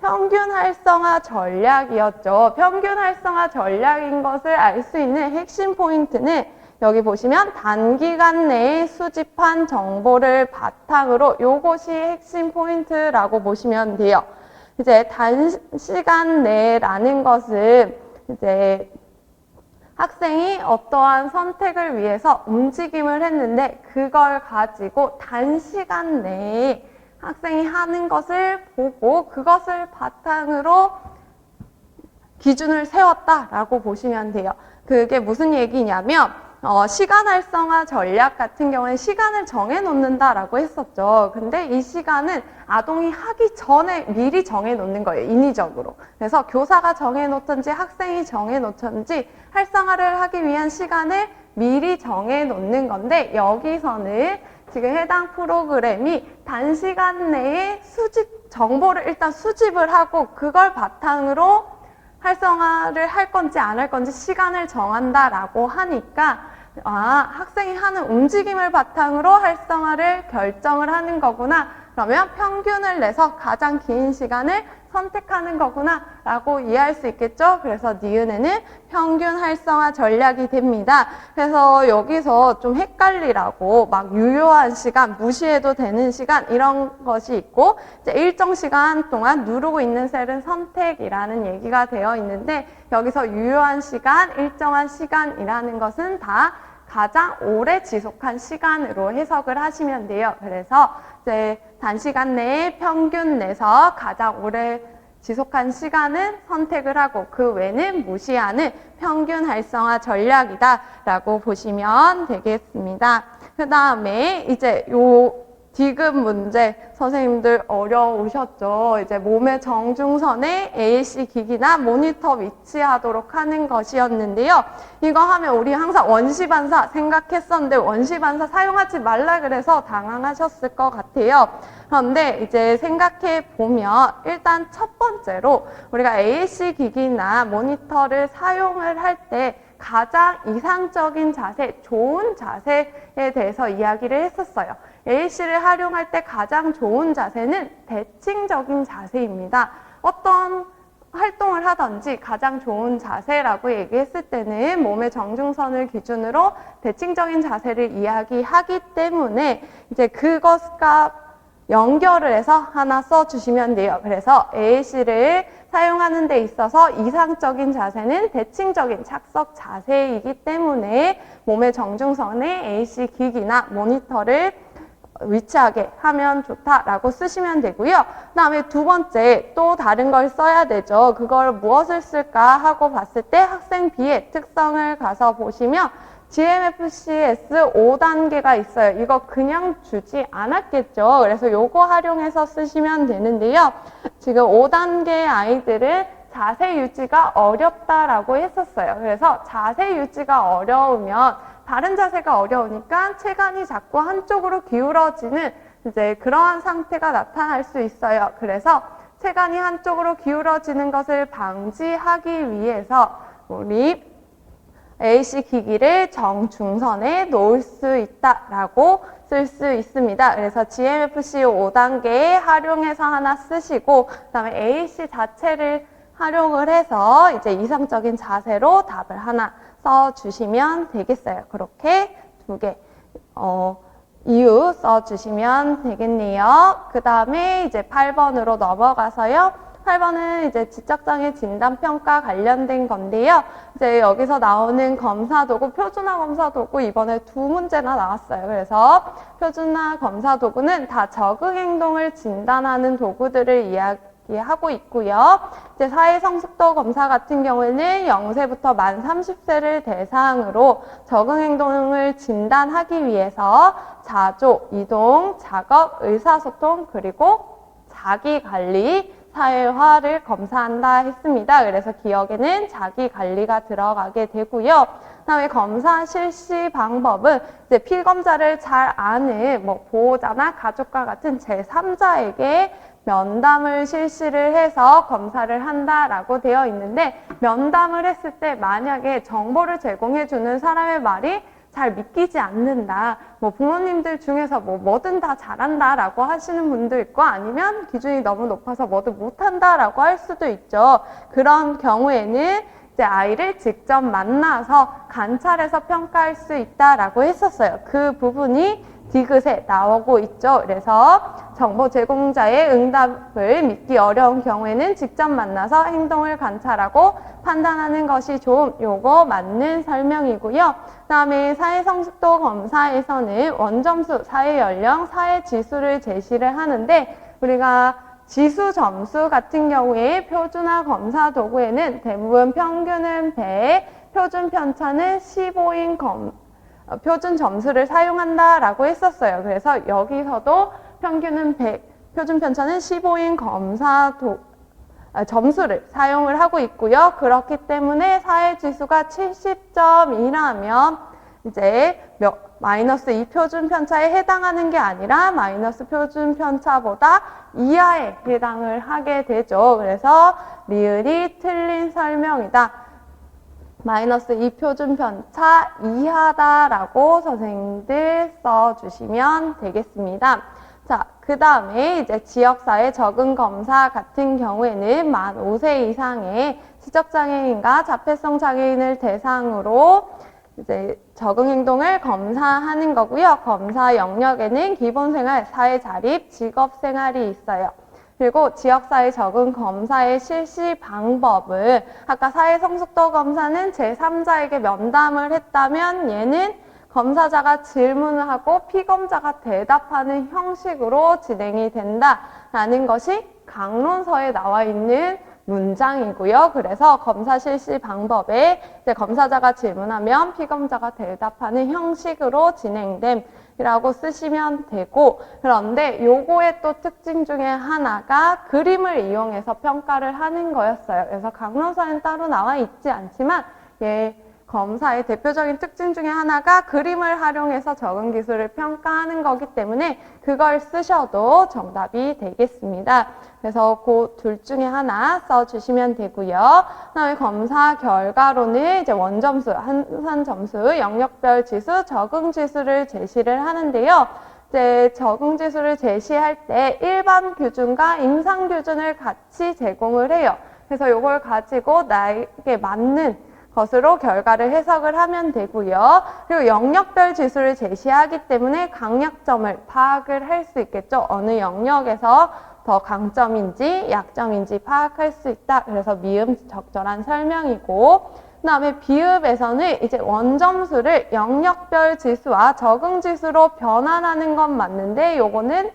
평균 활성화 전략이었죠. 평균 활성화 전략인 것을 알 수 있는 핵심 포인트는 여기 보시면 단기간 내에 수집한 정보를 바탕으로 요것이 핵심 포인트라고 보시면 돼요. 이제 단시간 내라는 것은 이제 학생이 어떠한 선택을 위해서 움직임을 했는데 그걸 가지고 단시간 내에 학생이 하는 것을 보고 그것을 바탕으로 기준을 세웠다라고 보시면 돼요. 그게 무슨 얘기냐면 시간 활성화 전략 같은 경우에 시간을 정해놓는다라고 했었죠. 근데 이 시간은 아동이 하기 전에 미리 정해놓는 거예요. 인위적으로. 그래서 교사가 정해놓든지 학생이 정해놓든지 활성화를 하기 위한 시간을 미리 정해놓는 건데 여기서는 지금 해당 프로그램이 단시간 내에 정보를 일단 수집을 하고 그걸 바탕으로 활성화를 할 건지 안 할 건지 시간을 정한다라고 하니까 학생이 하는 움직임을 바탕으로 활성화를 결정을 하는 거구나 그러면 평균을 내서 가장 긴 시간을 선택하는 거구나 라고 이해할 수 있겠죠? 그래서 니은에는 평균 활성화 전략이 됩니다. 그래서 여기서 좀 헷갈리라고 막 유효한 시간, 무시해도 되는 시간 이런 것이 있고 이제 일정 시간 동안 누르고 있는 셀은 선택이라는 얘기가 되어 있는데 여기서 유효한 시간, 일정한 시간이라는 것은 다 가장 오래 지속한 시간으로 해석을 하시면 돼요. 그래서 이제 단시간 내에 평균 내서 가장 오래 지속한 시간은 선택을 하고 그 외는 무시하는 평균 활성화 전략이다 라고 보시면 되겠습니다. 그 다음에 이제 요 디귿 문제 선생님들 어려우셨죠. 이제 몸의 정중선에 AC 기기나 모니터 위치하도록 하는 것이었는데요. 이거 하면 우리 항상 원시반사 생각했었는데 원시반사 사용하지 말라 그래서 당황하셨을 것 같아요. 그런데 이제 생각해 보면 일단 첫 번째로 우리가 AC 기기나 모니터를 사용을 할 때 가장 이상적인 자세, 좋은 자세에 대해서 이야기를 했었어요. AC를 활용할 때 가장 좋은 자세는 대칭적인 자세입니다. 어떤 활동을 하든지 가장 좋은 자세라고 얘기했을 때는 몸의 정중선을 기준으로 대칭적인 자세를 이야기하기 때문에 이제 그것과 연결을 해서 하나 써주시면 돼요. 그래서 AC를 사용하는 데 있어서 이상적인 자세는 대칭적인 착석 자세이기 때문에 몸의 정중선에 AC 기기나 모니터를 위치하게 하면 좋다라고 쓰시면 되고요. 그 다음에 두 번째 또 다른 걸 써야 되죠. 그걸 무엇을 쓸까 하고 봤을 때 학생 B의 특성을 가서 보시면 GMFCS 5단계가 있어요. 이거 그냥 주지 않았겠죠. 그래서 요거 활용해서 쓰시면 되는데요. 지금 5단계 아이들은 자세 유지가 어렵다라고 했었어요. 그래서 자세 유지가 어려우면 다른 자세가 어려우니까 체간이 자꾸 한쪽으로 기울어지는 이제 그러한 상태가 나타날 수 있어요. 그래서 체간이 한쪽으로 기울어지는 것을 방지하기 위해서 우리 AC 기기를 정중선에 놓을 수 있다라고 쓸 수 있습니다. 그래서 GMFC 5단계에 활용해서 하나 쓰시고 그다음에 AC 자체를 활용을 해서 이제 이상적인 자세로 답을 하나 써주시면 되겠어요. 그렇게 두 개 이유 써주시면 되겠네요. 그 다음에 이제 8번으로 넘어가서요. 8번은 이제 지적장애 진단평가 관련된 건데요. 이제 여기서 나오는 검사도구, 표준화 검사도구 이번에 두 문제나 나왔어요. 그래서 표준화 검사도구는 다 적응행동을 진단하는 도구들을 이야기하고 있고요. 이제 사회성숙도 검사 같은 경우에는 0세부터 만 30세를 대상으로 적응행동을 진단하기 위해서 자조, 이동, 작업, 의사소통, 그리고 자기관리, 사회화를 검사한다 했습니다. 그래서 기억에는 자기관리가 들어가게 되고요. 그다음에 검사 실시 방법은 이제 필검사를 잘 아는 보호자나 가족과 같은 제3자에게 면담을 실시를 해서 검사를 한다라고 되어 있는데 면담을 했을 때 만약에 정보를 제공해주는 사람의 말이 잘 믿기지 않는다. 부모님들 중에서 뭐든 다 잘한다라고 하시는 분도 있고 아니면 기준이 너무 높아서 뭐든 못한다라고 할 수도 있죠. 그런 경우에는 이제 아이를 직접 만나서 관찰해서 평가할 수 있다라고 했었어요. 그 부분이 디귿에 나오고 있죠. 그래서 정보 제공자의 응답을 믿기 어려운 경우에는 직접 만나서 행동을 관찰하고 판단하는 것이 좋음. 요거 맞는 설명이고요. 그 다음에 사회성숙도 검사에서는 원점수, 사회연령, 사회지수를 제시를 하는데 우리가 지수 점수 같은 경우에 표준화 검사 도구에는 대부분 평균은 100, 표준 편차는 15인 표준 점수를 사용한다라고 했었어요. 그래서 여기서도 평균은 100, 표준 편차는 15인 점수를 사용을 하고 있고요. 그렇기 때문에 사회지수가 70점이라면 이제 마이너스 2 표준 편차에 해당하는 게 아니라 마이너스 표준 편차보다 이하에 해당을 하게 되죠. 그래서 리을이 틀린 설명이다. 마이너스 2 표준 편차 이하다라고 선생님들 써주시면 되겠습니다. 자, 그 다음에 이제 지역사회 적응 검사 같은 경우에는 만 5세 이상의 지적장애인과 자폐성 장애인을 대상으로 이제 적응 행동을 검사하는 거고요. 검사 영역에는 기본생활, 사회자립, 직업생활이 있어요. 그리고 지역사회 적응 검사의 실시 방법을 아까 사회성숙도 검사는 제3자에게 면담을 했다면 얘는 검사자가 질문을 하고 피검자가 대답하는 형식으로 진행이 된다라는 것이 강론서에 나와 있는 문장이고요. 그래서 검사 실시 방법에 이제 검사자가 질문하면 피검자가 대답하는 형식으로 진행됨이라고 쓰시면 되고, 그런데 요거의 또 특징 중에 하나가 그림을 이용해서 평가를 하는 거였어요. 그래서 강론서에는 따로 나와 있지 않지만 검사의 대표적인 특징 중에 하나가 그림을 활용해서 적응 기술을 평가하는 거기 때문에 그걸 쓰셔도 정답이 되겠습니다. 그래서 그 둘 중에 하나 써주시면 되고요. 그다음에 검사 결과로는 이제 원점수, 한산 점수, 영역별 지수, 적응 지수를 제시를 하는데요. 이제 적응 지수를 제시할 때 일반 규준과 임상 규준을 같이 제공을 해요. 그래서 이걸 가지고 나에게 맞는 것으로 결과를 해석을 하면 되고요. 그리고 영역별 지수를 제시하기 때문에 강약점을 파악을 할 수 있겠죠. 어느 영역에서 더 강점인지 약점인지 파악할 수 있다. 그래서 미음 적절한 설명이고, 그 다음에 비읍에서는 이제 원점수를 영역별 지수와 적응 지수로 변환하는 건 맞는데 요거는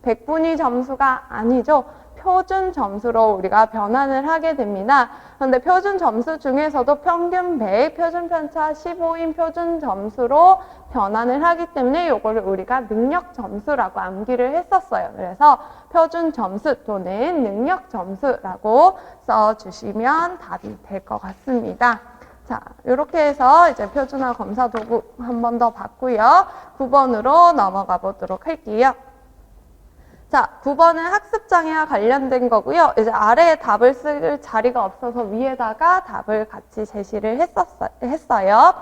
백분위 점수가 아니죠. 표준 점수로 우리가 변환을 하게 됩니다. 그런데 표준 점수 중에서도 평균 100, 표준 편차 15인 표준 점수로 변환을 하기 때문에 이거를 우리가 능력 점수라고 암기를 했었어요. 그래서 표준 점수 또는 능력 점수라고 써주시면 답이 될 것 같습니다. 자, 이렇게 해서 이제 표준화 검사 도구 한 번 더 봤고요. 9번으로 넘어가 보도록 할게요. 자, 9번은 학습장애와 관련된 거고요. 이제 아래에 답을 쓸 자리가 없어서 위에다가 답을 같이 제시를 했어요.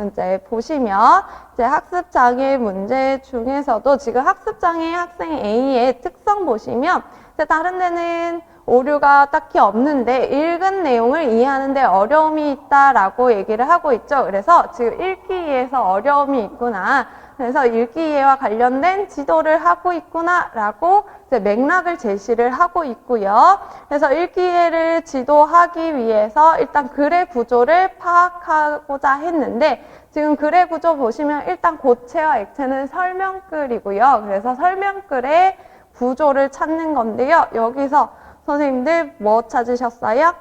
이제 보시면 이제 학습장애 문제 중에서도 지금 학습장애 학생 A의 특성 보시면 이제 다른 데는 오류가 딱히 없는데 읽은 내용을 이해하는데 어려움이 있다라고 얘기를 하고 있죠. 그래서 지금 읽기에서 어려움이 있구나. 그래서 읽기이해와 관련된 지도를 하고 있구나라고 이제 맥락을 제시를 하고 있고요. 그래서 읽기이해를 지도하기 위해서 일단 글의 구조를 파악하고자 했는데 지금 글의 구조 보시면 일단 고체와 액체는 설명글이고요. 그래서 설명글의 구조를 찾는 건데요. 여기서 선생님들 뭐 찾으셨어요?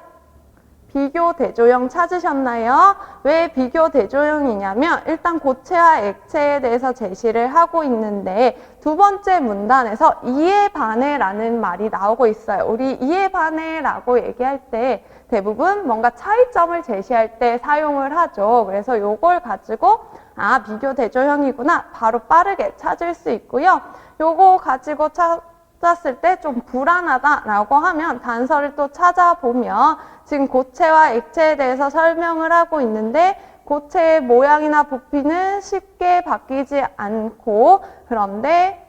비교 대조형 찾으셨나요? 왜 비교 대조형이냐면 일단 고체와 액체에 대해서 제시를 하고 있는데 두 번째 문단에서 이에 반해라는 말이 나오고 있어요. 우리 이에 반해라고 얘기할 때 대부분 뭔가 차이점을 제시할 때 사용을 하죠. 그래서 요걸 가지고 비교 대조형이구나 바로 빠르게 찾을 수 있고요. 요거 가지고 찾았을 때 좀 불안하다라고 하면 단서를 또 찾아보면 지금 고체와 액체에 대해서 설명을 하고 있는데 고체의 모양이나 부피는 쉽게 바뀌지 않고 그런데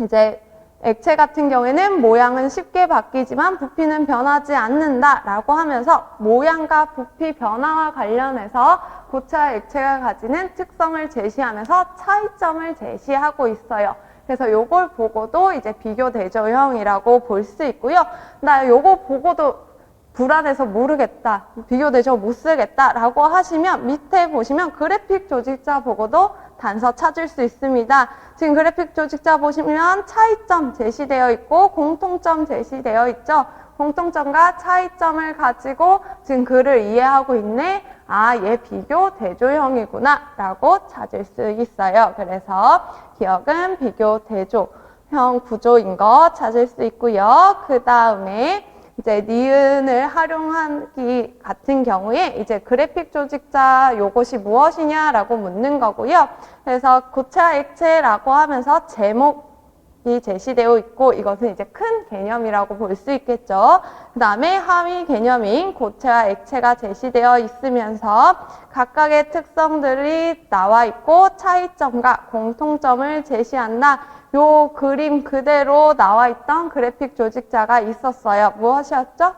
이제 액체 같은 경우에는 모양은 쉽게 바뀌지만 부피는 변하지 않는다라고 하면서 모양과 부피 변화와 관련해서 고체와 액체가 가지는 특성을 제시하면서 차이점을 제시하고 있어요. 그래서 요걸 보고도 이제 비교 대조형이라고 볼 수 있고요. 나 요거 보고도 불안해서 모르겠다, 비교 대조 못 쓰겠다 라고 하시면 밑에 보시면 그래픽 조직자 보고도 단서 찾을 수 있습니다. 지금 그래픽 조직자 보시면 차이점 제시되어 있고 공통점 제시되어 있죠. 공통점과 차이점을 가지고 지금 글을 이해하고 있네. 얘 비교 대조형이구나 라고 찾을 수 있어요. 그래서 기억은 비교 대조형 구조인 거 찾을 수 있고요. 그 다음에 이제 니은을 활용하기 같은 경우에 이제 그래픽 조직자 요것이 무엇이냐라고 묻는 거고요. 그래서 고체와 액체라고 하면서 제목 제시되어 있고 이것은 이제 큰 개념이라고 볼 수 있겠죠. 그 다음에 하위 개념인 고체와 액체가 제시되어 있으면서 각각의 특성들이 나와 있고 차이점과 공통점을 제시한다. 요 그림 그대로 나와 있던 그래픽 조직자가 있었어요. 무엇이었죠?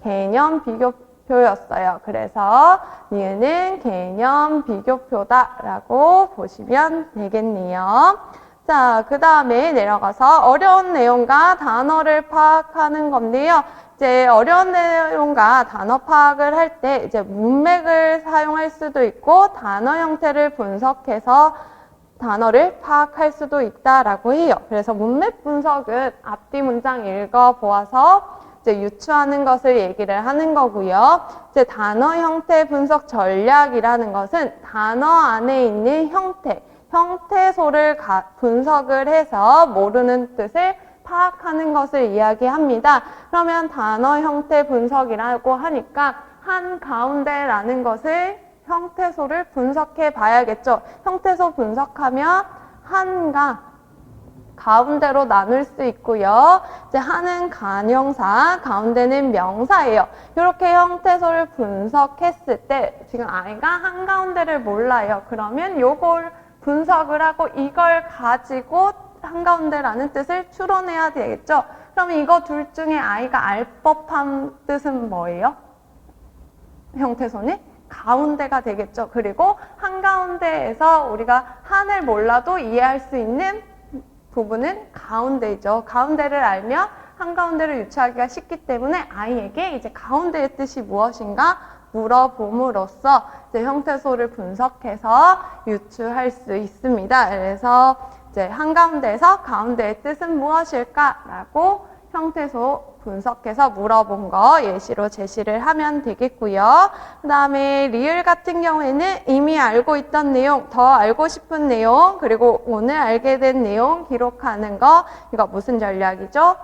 개념 비교표였어요. 그래서 얘는 개념 비교표다라고 보시면 되겠네요. 자, 그 다음에 내려가서 어려운 내용과 단어를 파악하는 건데요. 이제 어려운 내용과 단어 파악을 할 때 이제 문맥을 사용할 수도 있고 단어 형태를 분석해서 단어를 파악할 수도 있다라고 해요. 그래서 문맥 분석은 앞뒤 문장 읽어보아서 이제 유추하는 것을 얘기를 하는 거고요. 이제 단어 형태 분석 전략이라는 것은 단어 안에 있는 형태소를 분석을 해서 모르는 뜻을 파악하는 것을 이야기합니다. 그러면 단어 형태 분석이라고 하니까 한가운데라는 것을 형태소를 분석해 봐야겠죠. 형태소 분석하면 한과 가운데로 나눌 수 있고요. 이제 한은 관형사, 가운데는 명사예요. 이렇게 형태소를 분석했을 때 지금 아이가 한가운데를 몰라요. 그러면 요걸 분석을 하고 이걸 가지고 한가운데라는 뜻을 추론해야 되겠죠. 그러면 이거 둘 중에 아이가 알 법한 뜻은 뭐예요? 형태소는 가운데가 되겠죠. 그리고 한가운데에서 우리가 한을 몰라도 이해할 수 있는 부분은 가운데죠. 가운데를 알면 한가운데를 유추하기가 쉽기 때문에 아이에게 이제 가운데의 뜻이 무엇인가 물어봄으로써 이제 형태소를 분석해서 유추할 수 있습니다. 그래서 이제 한가운데에서 가운데의 뜻은 무엇일까라고 형태소 분석해서 물어본 거 예시로 제시를 하면 되겠고요. 그 다음에 리을 같은 경우에는 이미 알고 있던 내용, 더 알고 싶은 내용, 그리고 오늘 알게 된 내용 기록하는 거, 이거 무슨 전략이죠?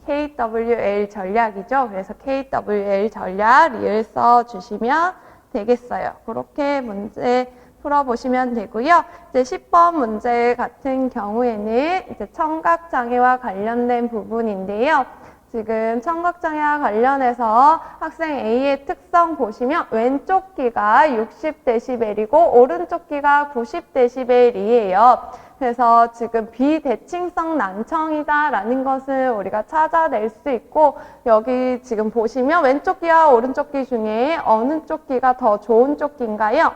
KWL 전략이죠. 그래서 KWL 전략 리을 써주시면 되겠어요. 그렇게 문제 풀어보시면 되고요. 이제 10번 문제 같은 경우에는 이제 청각장애와 관련된 부분인데요. 지금 청각장애와 관련해서 학생 A의 특성 보시면 왼쪽 귀가 60dB이고 오른쪽 귀가 90dB이에요. 그래서 지금 비대칭성 난청이다라는 것을 우리가 찾아낼 수 있고 여기 지금 보시면 왼쪽 귀와 오른쪽 귀 중에 어느 쪽 귀가 더 좋은 쪽 귀인가요?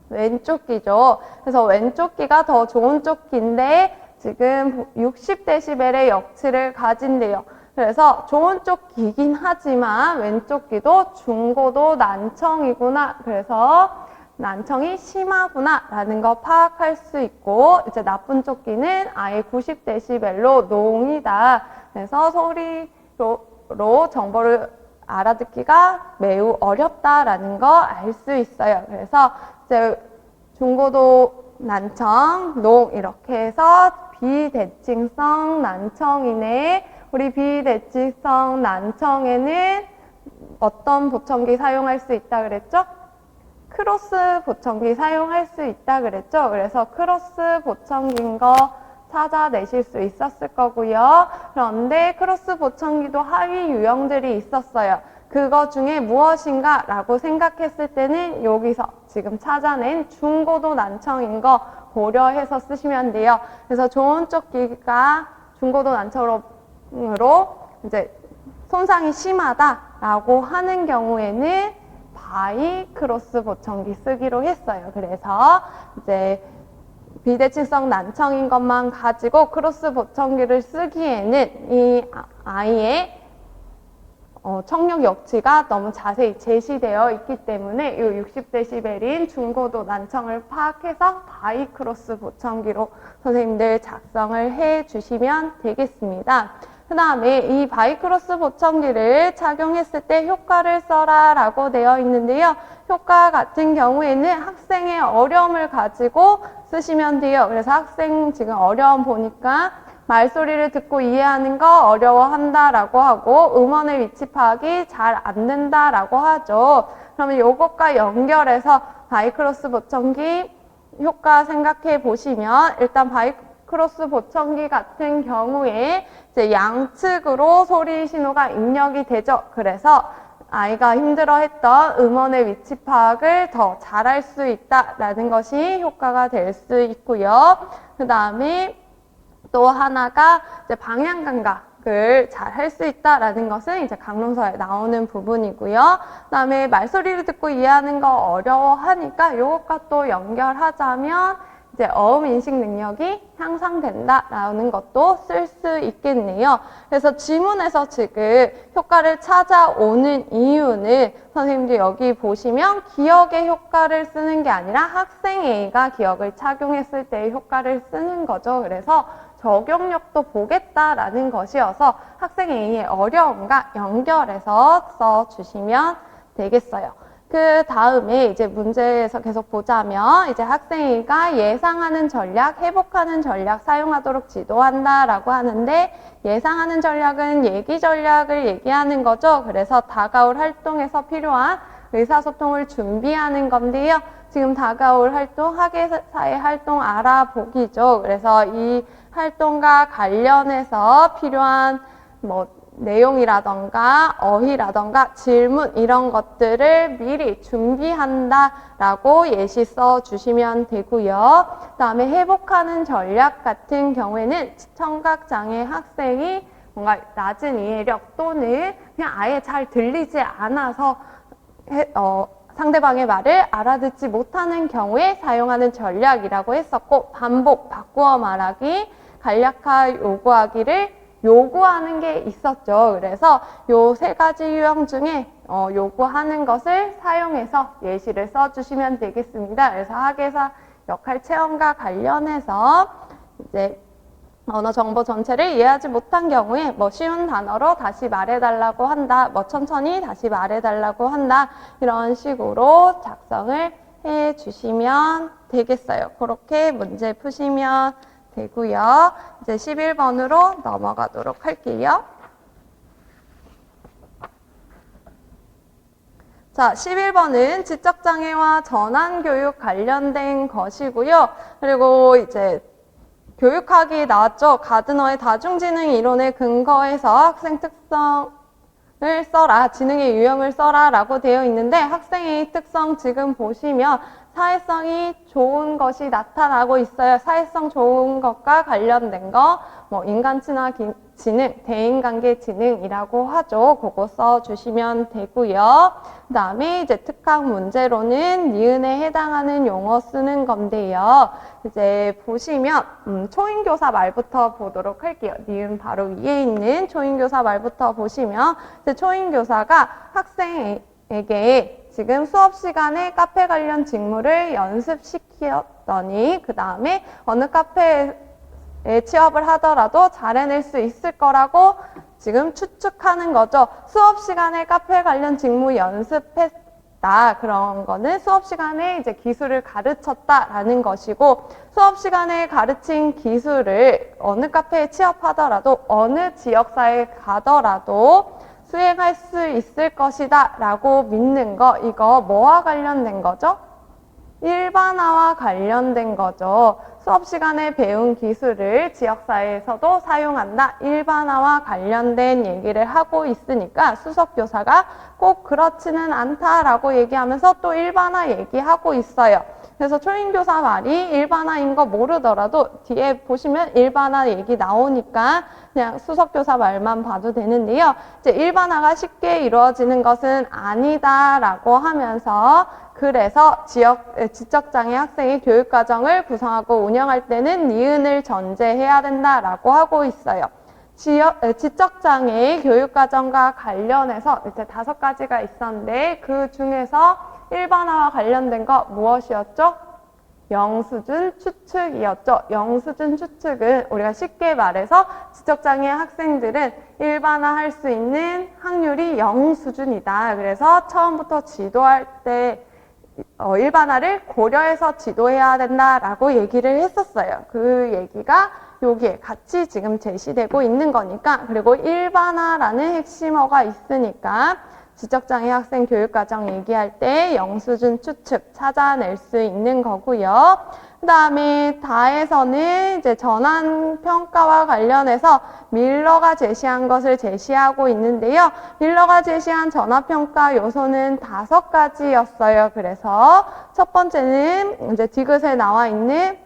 왼쪽 귀죠. 그래서 왼쪽 귀가 더 좋은 쪽 귀인데 지금 60dB의 역치를 가진대요. 그래서 좋은 쪽 귀긴 하지만 왼쪽 귀도 중고도 난청이구나. 그래서 난청이 심하구나 라는 거 파악할 수 있고 이제 나쁜 쪽 귀는 아예 90dB로 농이다. 그래서 소리로 정보를 알아듣기가 매우 어렵다라는 거 알 수 있어요. 그래서 이제 중고도 난청, 농 이렇게 해서 비대칭성 난청이네. 우리 비대칭성 난청에는 어떤 보청기 사용할 수 있다 그랬죠? 크로스 보청기 사용할 수 있다 그랬죠? 그래서 크로스 보청기인 거 찾아내실 수 있었을 거고요. 그런데 크로스 보청기도 하위 유형들이 있었어요. 그거 중에 무엇인가 라고 생각했을 때는 여기서 지금 찾아낸 중고도 난청인 거 고려해서 쓰시면 돼요. 그래서 좋은 쪽 귀가 중고도 난청으로 이제 손상이 심하다라고 하는 경우에는 바이크로스 보청기 쓰기로 했어요. 그래서 이제 비대칭성 난청인 것만 가지고 크로스 보청기를 쓰기에는 이 아이의 청력 역치가 너무 자세히 제시되어 있기 때문에 이 60dB인 중고도 난청을 파악해서 바이크로스 보청기로 선생님들 작성을 해 주시면 되겠습니다. 그 다음에 이 바이크로스 보청기를 착용했을 때 효과를 써라 라고 되어 있는데요. 효과 같은 경우에는 학생의 어려움을 가지고 쓰시면 돼요. 그래서 학생 지금 어려움 보니까 말소리를 듣고 이해하는 거 어려워한다라고 하고 음원의 위치 파악이 잘 안 된다라고 하죠. 그러면 이것과 연결해서 바이크로스 보청기 효과 생각해 보시면 일단 크로스 보청기 같은 경우에 이제 양측으로 소리 신호가 입력이 되죠. 그래서 아이가 힘들어했던 음원의 위치 파악을 더 잘할 수 있다라는 것이 효과가 될 수 있고요. 그 다음에 또 하나가 이제 방향 감각을 잘 할 수 있다라는 것은 이제 강론서에 나오는 부분이고요. 그다음에 말소리를 듣고 이해하는 거 어려워하니까 이것과 또 연결하자면 이제 어음 인식 능력이 향상된다라는 것도 쓸 수 있겠네요. 그래서 지문에서 지금 효과를 찾아오는 이유는 선생님들 여기 보시면 기억의 효과를 쓰는 게 아니라 학생 A가 기억을 착용했을 때의 효과를 쓰는 거죠. 그래서 적용력도 보겠다라는 것이어서 학생 A의 어려움과 연결해서 써주시면 되겠어요. 그 다음에 이제 문제에서 계속 보자면 이제 학생 A가 예상하는 전략, 회복하는 전략 사용하도록 지도한다라고 하는데 예상하는 전략은 얘기 전략을 얘기하는 거죠. 그래서 다가올 활동에서 필요한 의사소통을 준비하는 건데요. 지금 다가올 활동, 학예사의 활동 알아보기죠. 그래서 이 활동과 관련해서 필요한 내용이라던가 어휘라던가 질문 이런 것들을 미리 준비한다라고 예시 써주시면 되고요. 그 다음에 회복하는 전략 같은 경우에는 청각장애 학생이 뭔가 낮은 이해력 또는 그냥 아예 잘 들리지 않아서 상대방의 말을 알아듣지 못하는 경우에 사용하는 전략이라고 했었고 반복, 바꾸어 말하기, 간략화 요구하기를 요구하는 게 있었죠. 그래서 요 세 가지 유형 중에 요구하는 것을 사용해서 예시를 써주시면 되겠습니다. 그래서 학예사 역할 체험과 관련해서 이제 언어 정보 전체를 이해하지 못한 경우에 쉬운 단어로 다시 말해달라고 한다, 천천히 다시 말해달라고 한다, 이런 식으로 작성을 해 주시면 되겠어요. 그렇게 문제 푸시면 되고요. 이제 11번으로 넘어가도록 할게요. 자, 11번은 지적장애와 전환교육 관련된 것이고요. 그리고 이제 교육학이 나왔죠. 가드너의 다중지능 이론에 근거해서 학생 특성을 써라, 지능의 유형을 써라 라고 되어 있는데 학생의 특성 지금 보시면 사회성이 좋은 것이 나타나고 있어요. 사회성 좋은 것과 관련된 거, 인간 친화 지능, 대인관계 지능이라고 하죠. 그거 써주시면 되고요. 그 다음에 이제 특학 문제로는 니은에 해당하는 용어 쓰는 건데요. 이제 보시면 초인교사 말부터 보도록 할게요. 니은 바로 위에 있는 초인교사 말부터 보시면 이제 초인교사가 학생에게 지금 수업 시간에 카페 관련 직무를 연습시켰더니 그 다음에 어느 카페에 취업을 하더라도 잘 해낼 수 있을 거라고 지금 추측하는 거죠. 수업 시간에 카페 관련 직무 연습했다. 그런 거는 수업 시간에 이제 기술을 가르쳤다라는 것이고 수업 시간에 가르친 기술을 어느 카페에 취업하더라도 어느 지역사회에 가더라도 수행할 수 있을 것이다 라고 믿는 거, 이거 뭐와 관련된 거죠? 일반화와 관련된 거죠. 수업 시간에 배운 기술을 지역사회에서도 사용한다. 일반화와 관련된 얘기를 하고 있으니까 수석교사가 꼭 그렇지는 않다라고 얘기하면서 또 일반화 얘기하고 있어요. 그래서 초인교사 말이 일반화인 거 모르더라도 뒤에 보시면 일반화 얘기 나오니까 그냥 수석교사 말만 봐도 되는데요. 이제 일반화가 쉽게 이루어지는 것은 아니다라고 하면서 그래서 지적장애 학생의 교육과정을 구성하고 운영할 때는 니은을 전제해야 된다라고 하고 있어요. 지적장애의 교육과정과 관련해서 이제 5가지가 있었는데 그 중에서 일반화와 관련된 거 무엇이었죠? 영수준 추측이었죠. 영수준 추측은 우리가 쉽게 말해서 지적장애 학생들은 일반화할 수 있는 확률이 0수준이다. 그래서 처음부터 지도할 때 일반화를 고려해서 지도해야 된다라고 얘기를 했었어요. 그 얘기가 여기에 같이 지금 제시되고 있는 거니까 그리고 일반화라는 핵심어가 있으니까 지적장애 학생 교육과정 얘기할 때 영수증 추측 찾아낼 수 있는 거고요. 그 다음에 다에서는 이제 전환평가와 관련해서 밀러가 제시한 것을 제시하고 있는데요. 밀러가 제시한 전환평가 요소는 5가지였어요. 그래서 첫 번째는 이제 디귿에 나와 있는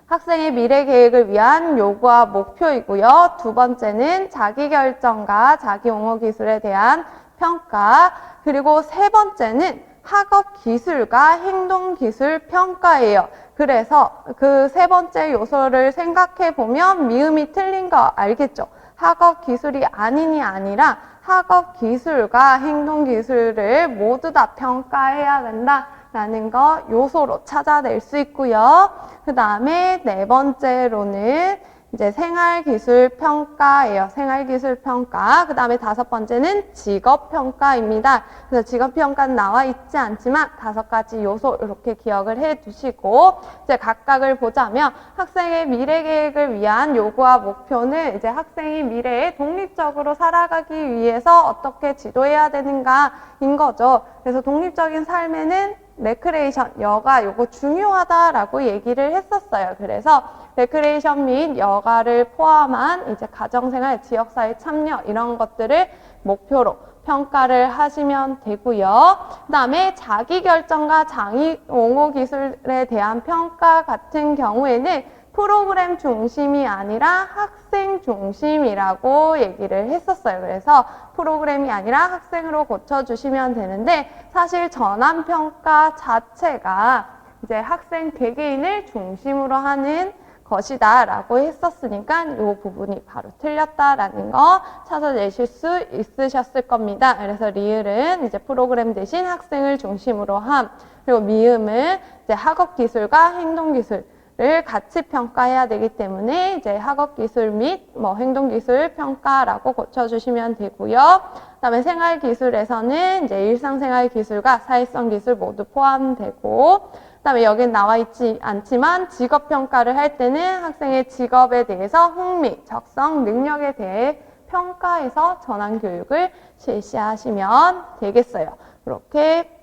학생의 미래 계획을 위한 요구와 목표이고요. 두 번째는 자기결정과 자기옹호 기술에 대한 평가, 그리고 세 번째는 학업 기술과 행동 기술 평가예요. 그래서 그 세 번째 요소를 생각해 보면 미음이 틀린 거 알겠죠? 학업 기술이 아니니 아니라 학업 기술과 행동 기술을 모두 다 평가해야 된다라는 거 요소로 찾아낼 수 있고요. 그 다음에 네 번째로는 이제 생활기술평가예요. 생활기술평가. 그 다음에 다섯 번째는 직업평가입니다. 그래서 직업평가는 나와 있지 않지만 5가지 요소 이렇게 기억을 해 두시고 이제 각각을 보자면 학생의 미래 계획을 위한 요구와 목표는 이제 학생이 미래에 독립적으로 살아가기 위해서 어떻게 지도해야 되는가인 거죠. 그래서 독립적인 삶에는 레크레이션, 여가 요거 중요하다라고 얘기를 했었어요. 그래서 레크레이션 및 여가를 포함한 이제 가정생활, 지역사회 참여 이런 것들을 목표로 평가를 하시면 되고요. 그 다음에 자기결정과 자기옹호 기술에 대한 평가 같은 경우에는 프로그램 중심이 아니라 학생 중심이라고 얘기를 했었어요. 그래서 프로그램이 아니라 학생으로 고쳐주시면 되는데 사실 전환평가 자체가 이제 학생 개개인을 중심으로 하는 것이다 라고 했었으니까 이 부분이 바로 틀렸다라는 거 찾아내실 수 있으셨을 겁니다. 그래서 리을은 이제 프로그램 대신 학생을 중심으로 함, 그리고 미음은 이제 학업 기술과 행동 기술 를 같이 평가해야 되기 때문에 이제 학업 기술 및 뭐 행동 기술 평가라고 고쳐주시면 되고요. 그다음에 생활 기술에서는 이제 일상생활 기술과 사회성 기술 모두 포함되고, 그다음에 여긴 나와 있지 않지만 직업 평가를 할 때는 학생의 직업에 대해서 흥미, 적성, 능력에 대해 평가해서 전환 교육을 실시하시면 되겠어요. 이렇게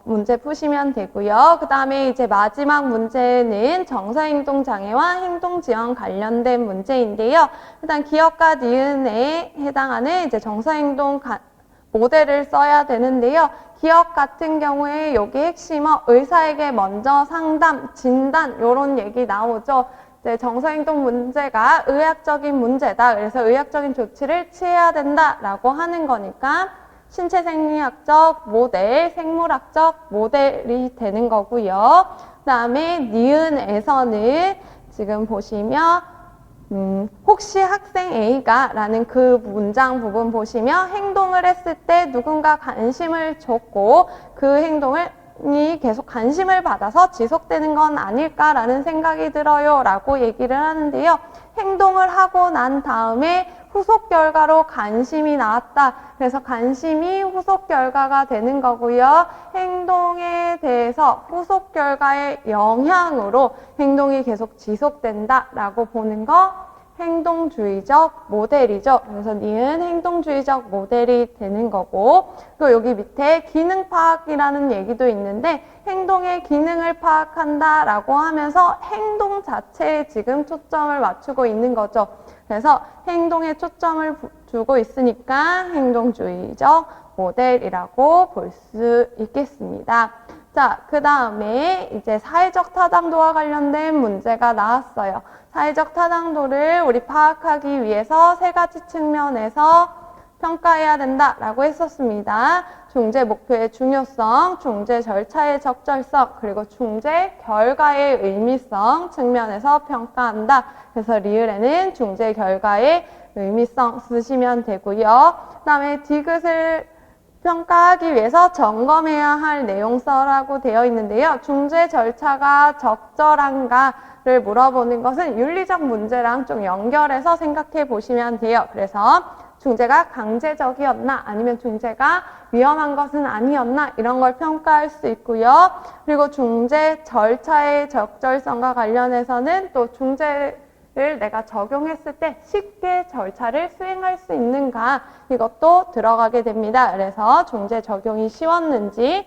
문제 푸시면 되고요. 그 다음에 이제 마지막 문제는 정서행동장애와 행동지원 관련된 문제인데요. 일단 기억과 니은에 해당하는 이제 정서행동 모델을 써야 되는데요. 기억 같은 경우에 여기 핵심어 의사에게 먼저 상담, 진단 이런 얘기 나오죠. 이제 정서행동 문제가 의학적인 문제다. 그래서 의학적인 조치를 취해야 된다라고 하는 거니까 신체 생리학적 모델, 생물학적 모델이 되는 거고요. 그 다음에 니은에서는 지금 보시면 혹시 학생 A가 라는 그 문장 부분 보시면 행동을 했을 때 누군가 관심을 줬고 그 행동을 계속 관심을 받아서 지속되는 건 아닐까라는 생각이 들어요 라고 얘기를 하는데요. 행동을 하고 난 다음에 후속 결과로 관심이 나왔다. 그래서 관심이 후속 결과가 되는 거고요. 행동에 대해서 후속 결과의 영향으로 행동이 계속 지속된다라고 보는 거 행동주의적 모델이죠. 그래서 니은 행동주의적 모델이 되는 거고, 또 여기 밑에 기능 파악이라는 얘기도 있는데 행동의 기능을 파악한다라고 하면서 행동 자체에 지금 초점을 맞추고 있는 거죠. 그래서 행동에 초점을 두고 있으니까 행동주의적 모델이라고 볼 수 있겠습니다. 자, 그 다음에 이제 사회적 타당도와 관련된 문제가 나왔어요. 사회적 타당도를 우리 파악하기 위해서 3가지 측면에서 평가해야 된다라고 했었습니다. 중재 목표의 중요성, 중재 절차의 적절성, 그리고 중재 결과의 의미성 측면에서 평가한다. 그래서 리을에는 중재 결과의 의미성 쓰시면 되고요. 그 다음에 디귿을 평가하기 위해서 점검해야 할 내용서라고 되어 있는데요. 중재 절차가 적절한가를 물어보는 것은 윤리적 문제랑 좀 연결해서 생각해 보시면 돼요. 그래서 중재가 강제적이었나 아니면 중재가 위험한 것은 아니었나 이런 걸 평가할 수 있고요. 그리고 중재 절차의 적절성과 관련해서는 또 중재를 내가 적용했을 때 쉽게 절차를 수행할 수 있는가 이것도 들어가게 됩니다. 그래서 중재 적용이 쉬웠는지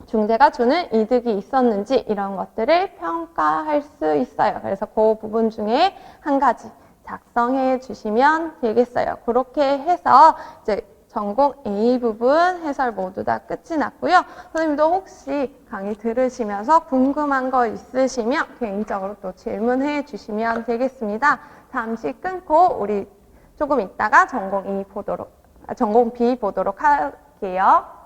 중재가 주는 이득이 있었는지 이런 것들을 평가할 수 있어요. 그래서 그 부분 중에 한 가지 작성해 주시면 되겠어요. 그렇게 해서 이제 전공 A 부분 해설 모두 다 끝이 났고요. 선생님도 혹시 강의 들으시면서 궁금한 거 있으시면 개인적으로 또 질문해 주시면 되겠습니다. 잠시 끊고 우리 조금 있다가 전공 B 보도록 할게요.